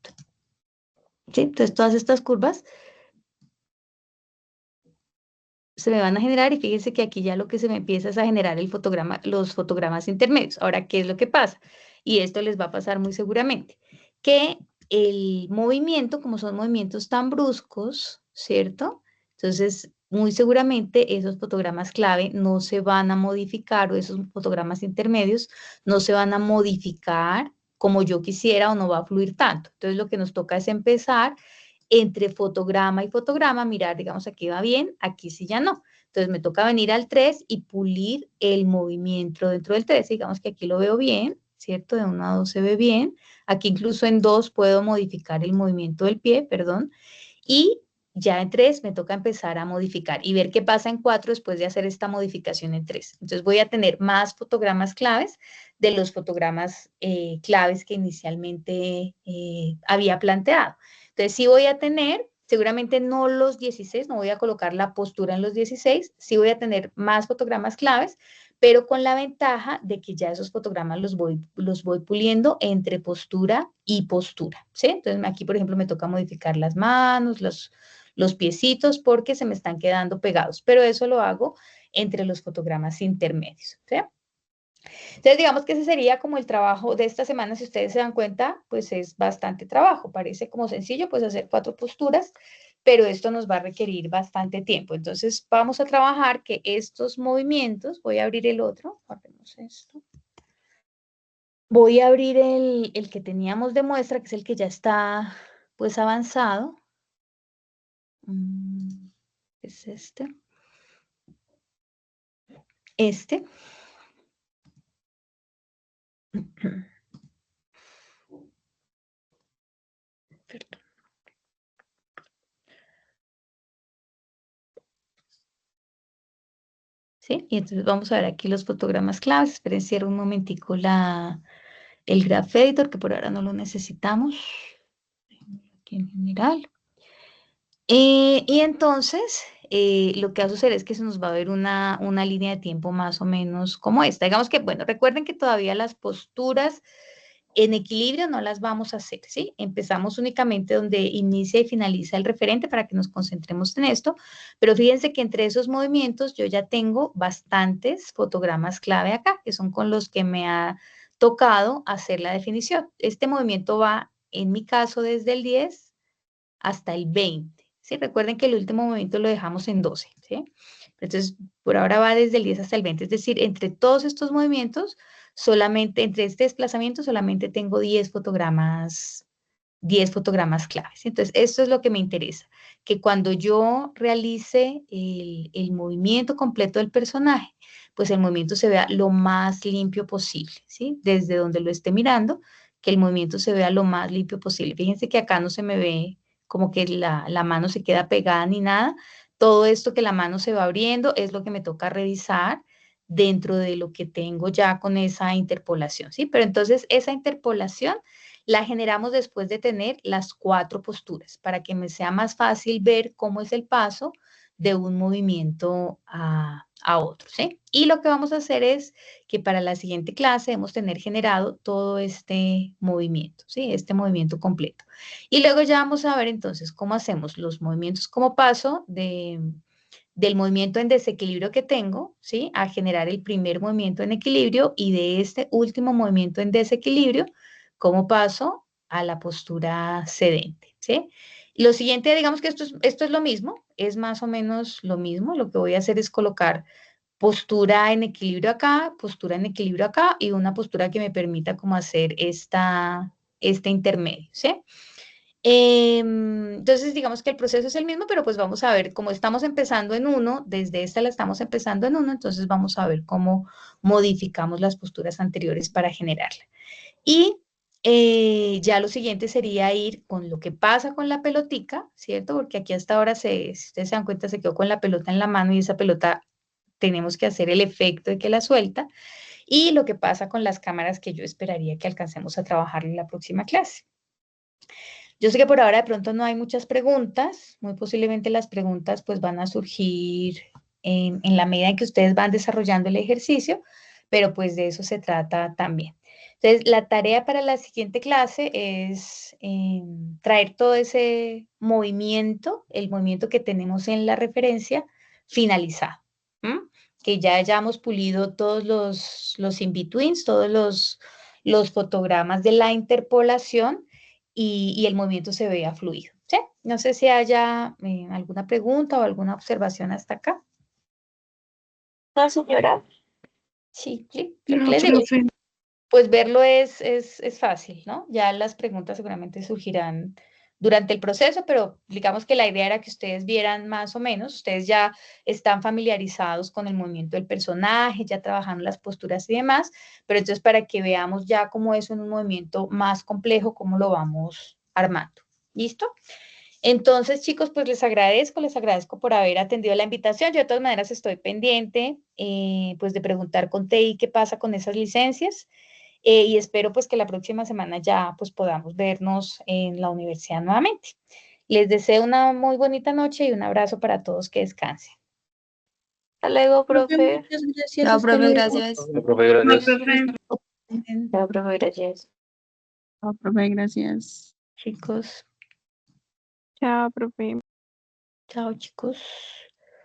¿Sí? Entonces todas estas curvas se me van a generar y fíjense que aquí ya lo que se me empieza es a generar el fotograma, los fotogramas intermedios. Ahora, ¿qué es lo que pasa? Y esto les va a pasar muy seguramente, que el movimiento, como son movimientos tan bruscos, ¿cierto? Entonces, muy seguramente esos fotogramas clave no se van a modificar o esos fotogramas intermedios no se van a modificar como yo quisiera o no va a fluir tanto. Entonces, lo que nos toca es empezar entre fotograma y fotograma, mirar, digamos, aquí va bien, aquí sí ya no. Entonces me toca venir al 3 y pulir el movimiento dentro del 3. Digamos que aquí lo veo bien, ¿cierto? De 1 a 2 se ve bien. Aquí incluso en 2 puedo modificar el movimiento del pie, perdón. Y ya en 3 me toca empezar a modificar y ver qué pasa en 4 después de hacer esta modificación en 3. Entonces voy a tener más fotogramas claves de los fotogramas claves que inicialmente había planteado. Entonces sí voy a tener, seguramente no los 16, no voy a colocar la postura en los 16, sí voy a tener más fotogramas claves, pero con la ventaja de que ya esos fotogramas los voy puliendo entre postura y postura, ¿sí? Entonces aquí, por ejemplo, me toca modificar las manos, los piecitos, porque se me están quedando pegados, pero eso lo hago entre los fotogramas intermedios, ¿sí? Entonces, digamos que ese sería como el trabajo de esta semana. Si ustedes se dan cuenta, pues es bastante trabajo. Parece como sencillo, pues hacer 4 posturas, pero esto nos va a requerir bastante tiempo. Entonces, vamos a trabajar que estos movimientos, voy a abrir el otro, guardemos esto. Voy a abrir el que teníamos de muestra, que es el que ya está, pues, avanzado. Es este. Este. Perdón. ¿Sí? Y entonces vamos a ver aquí los fotogramas claves. Esperen, cierro un momentico el Graph Editor, que por ahora no lo necesitamos. Aquí en general. Y entonces, lo que va a suceder es que se nos va a ver una línea de tiempo más o menos como esta. Digamos que, bueno, recuerden que todavía las posturas en equilibrio no las vamos a hacer, ¿sí? Empezamos únicamente donde inicia y finaliza el referente para que nos concentremos en esto, pero fíjense que entre esos movimientos yo ya tengo bastantes fotogramas clave acá, que son con los que me ha tocado hacer la definición. Este movimiento va, en mi caso, desde el 10 hasta el 20, ¿sí? Recuerden que el último movimiento lo dejamos en 12, ¿sí? Entonces, por ahora va desde el 10 hasta el 20, es decir, entre todos estos movimientos, solamente, entre este desplazamiento, solamente tengo 10 fotogramas claves. Entonces, esto es lo que me interesa, que cuando yo realice el movimiento completo del personaje, pues el movimiento se vea lo más limpio posible, ¿sí? Desde donde lo esté mirando, que el movimiento se vea lo más limpio posible. Fíjense que acá no se me ve como que la mano se queda pegada ni nada. Todo esto que la mano se va abriendo es lo que me toca revisar dentro de lo que tengo ya con esa interpolación, ¿sí? Pero entonces esa interpolación la generamos después de tener las 4 posturas para que me sea más fácil ver cómo es el paso de un movimiento a otro, ¿sí? Y lo que vamos a hacer es que para la siguiente clase debemos tener generado todo este movimiento, ¿sí? Este movimiento completo. Y luego ya vamos a ver entonces cómo hacemos los movimientos como paso del movimiento en desequilibrio que tengo, ¿sí? A generar el primer movimiento en equilibrio y de este último movimiento en desequilibrio, cómo paso a la postura cedente, ¿sí? Lo siguiente, digamos que esto es lo mismo, es más o menos lo mismo. Lo que voy a hacer es colocar postura en equilibrio acá, postura en equilibrio acá y una postura que me permita como hacer este intermedio, ¿sí? Entonces, digamos que el proceso es el mismo, pero pues vamos a ver, como estamos empezando en uno, desde esta la estamos empezando en uno, entonces vamos a ver cómo modificamos las posturas anteriores para generarla. Y ya lo siguiente sería ir con lo que pasa con la pelotica, ¿cierto? Porque aquí hasta ahora, si ustedes se dan cuenta, se quedó con la pelota en la mano y esa pelota tenemos que hacer el efecto de que la suelta. y lo que pasa con las cámaras que yo esperaría que alcancemos a trabajar en la próxima clase. Yo sé que por ahora de pronto no hay muchas preguntas, muy posiblemente las preguntas pues van a surgir en la medida en que ustedes van desarrollando el ejercicio, pero pues de eso se trata también. Entonces, la tarea para la siguiente clase es traer todo ese movimiento, el movimiento que tenemos en la referencia, finalizado. Que ya hayamos pulido todos los in-betweens, todos los fotogramas de la interpolación y el movimiento se vea fluido. ¿Sí? No sé si haya alguna pregunta o alguna observación hasta acá. No, señora. Sí, sí, No, les digo, profe. pues verlo es fácil, ¿no? Ya las preguntas seguramente surgirán durante el proceso, pero digamos que la idea era que ustedes vieran más o menos, ustedes ya están familiarizados con el movimiento del personaje, ya trabajando las posturas y demás, pero entonces para que veamos ya cómo es en un movimiento más complejo, cómo lo vamos armando. ¿Listo? Entonces, chicos, pues les agradezco por haber atendido la invitación. Yo de todas maneras estoy pendiente, pues de preguntar con TI qué pasa con esas licencias y espero pues que la próxima semana ya pues podamos vernos en la universidad nuevamente. Les deseo una muy bonita noche y un abrazo para todos, que descansen. Hasta luego, Profe, profe. muchas gracias. Chao, Hasta profe, luego. gracias. Profe, Chao, gracias. profe. Chao, profe, gracias. Chao, profe, gracias. Chicos, Chao, profe. chao chicos.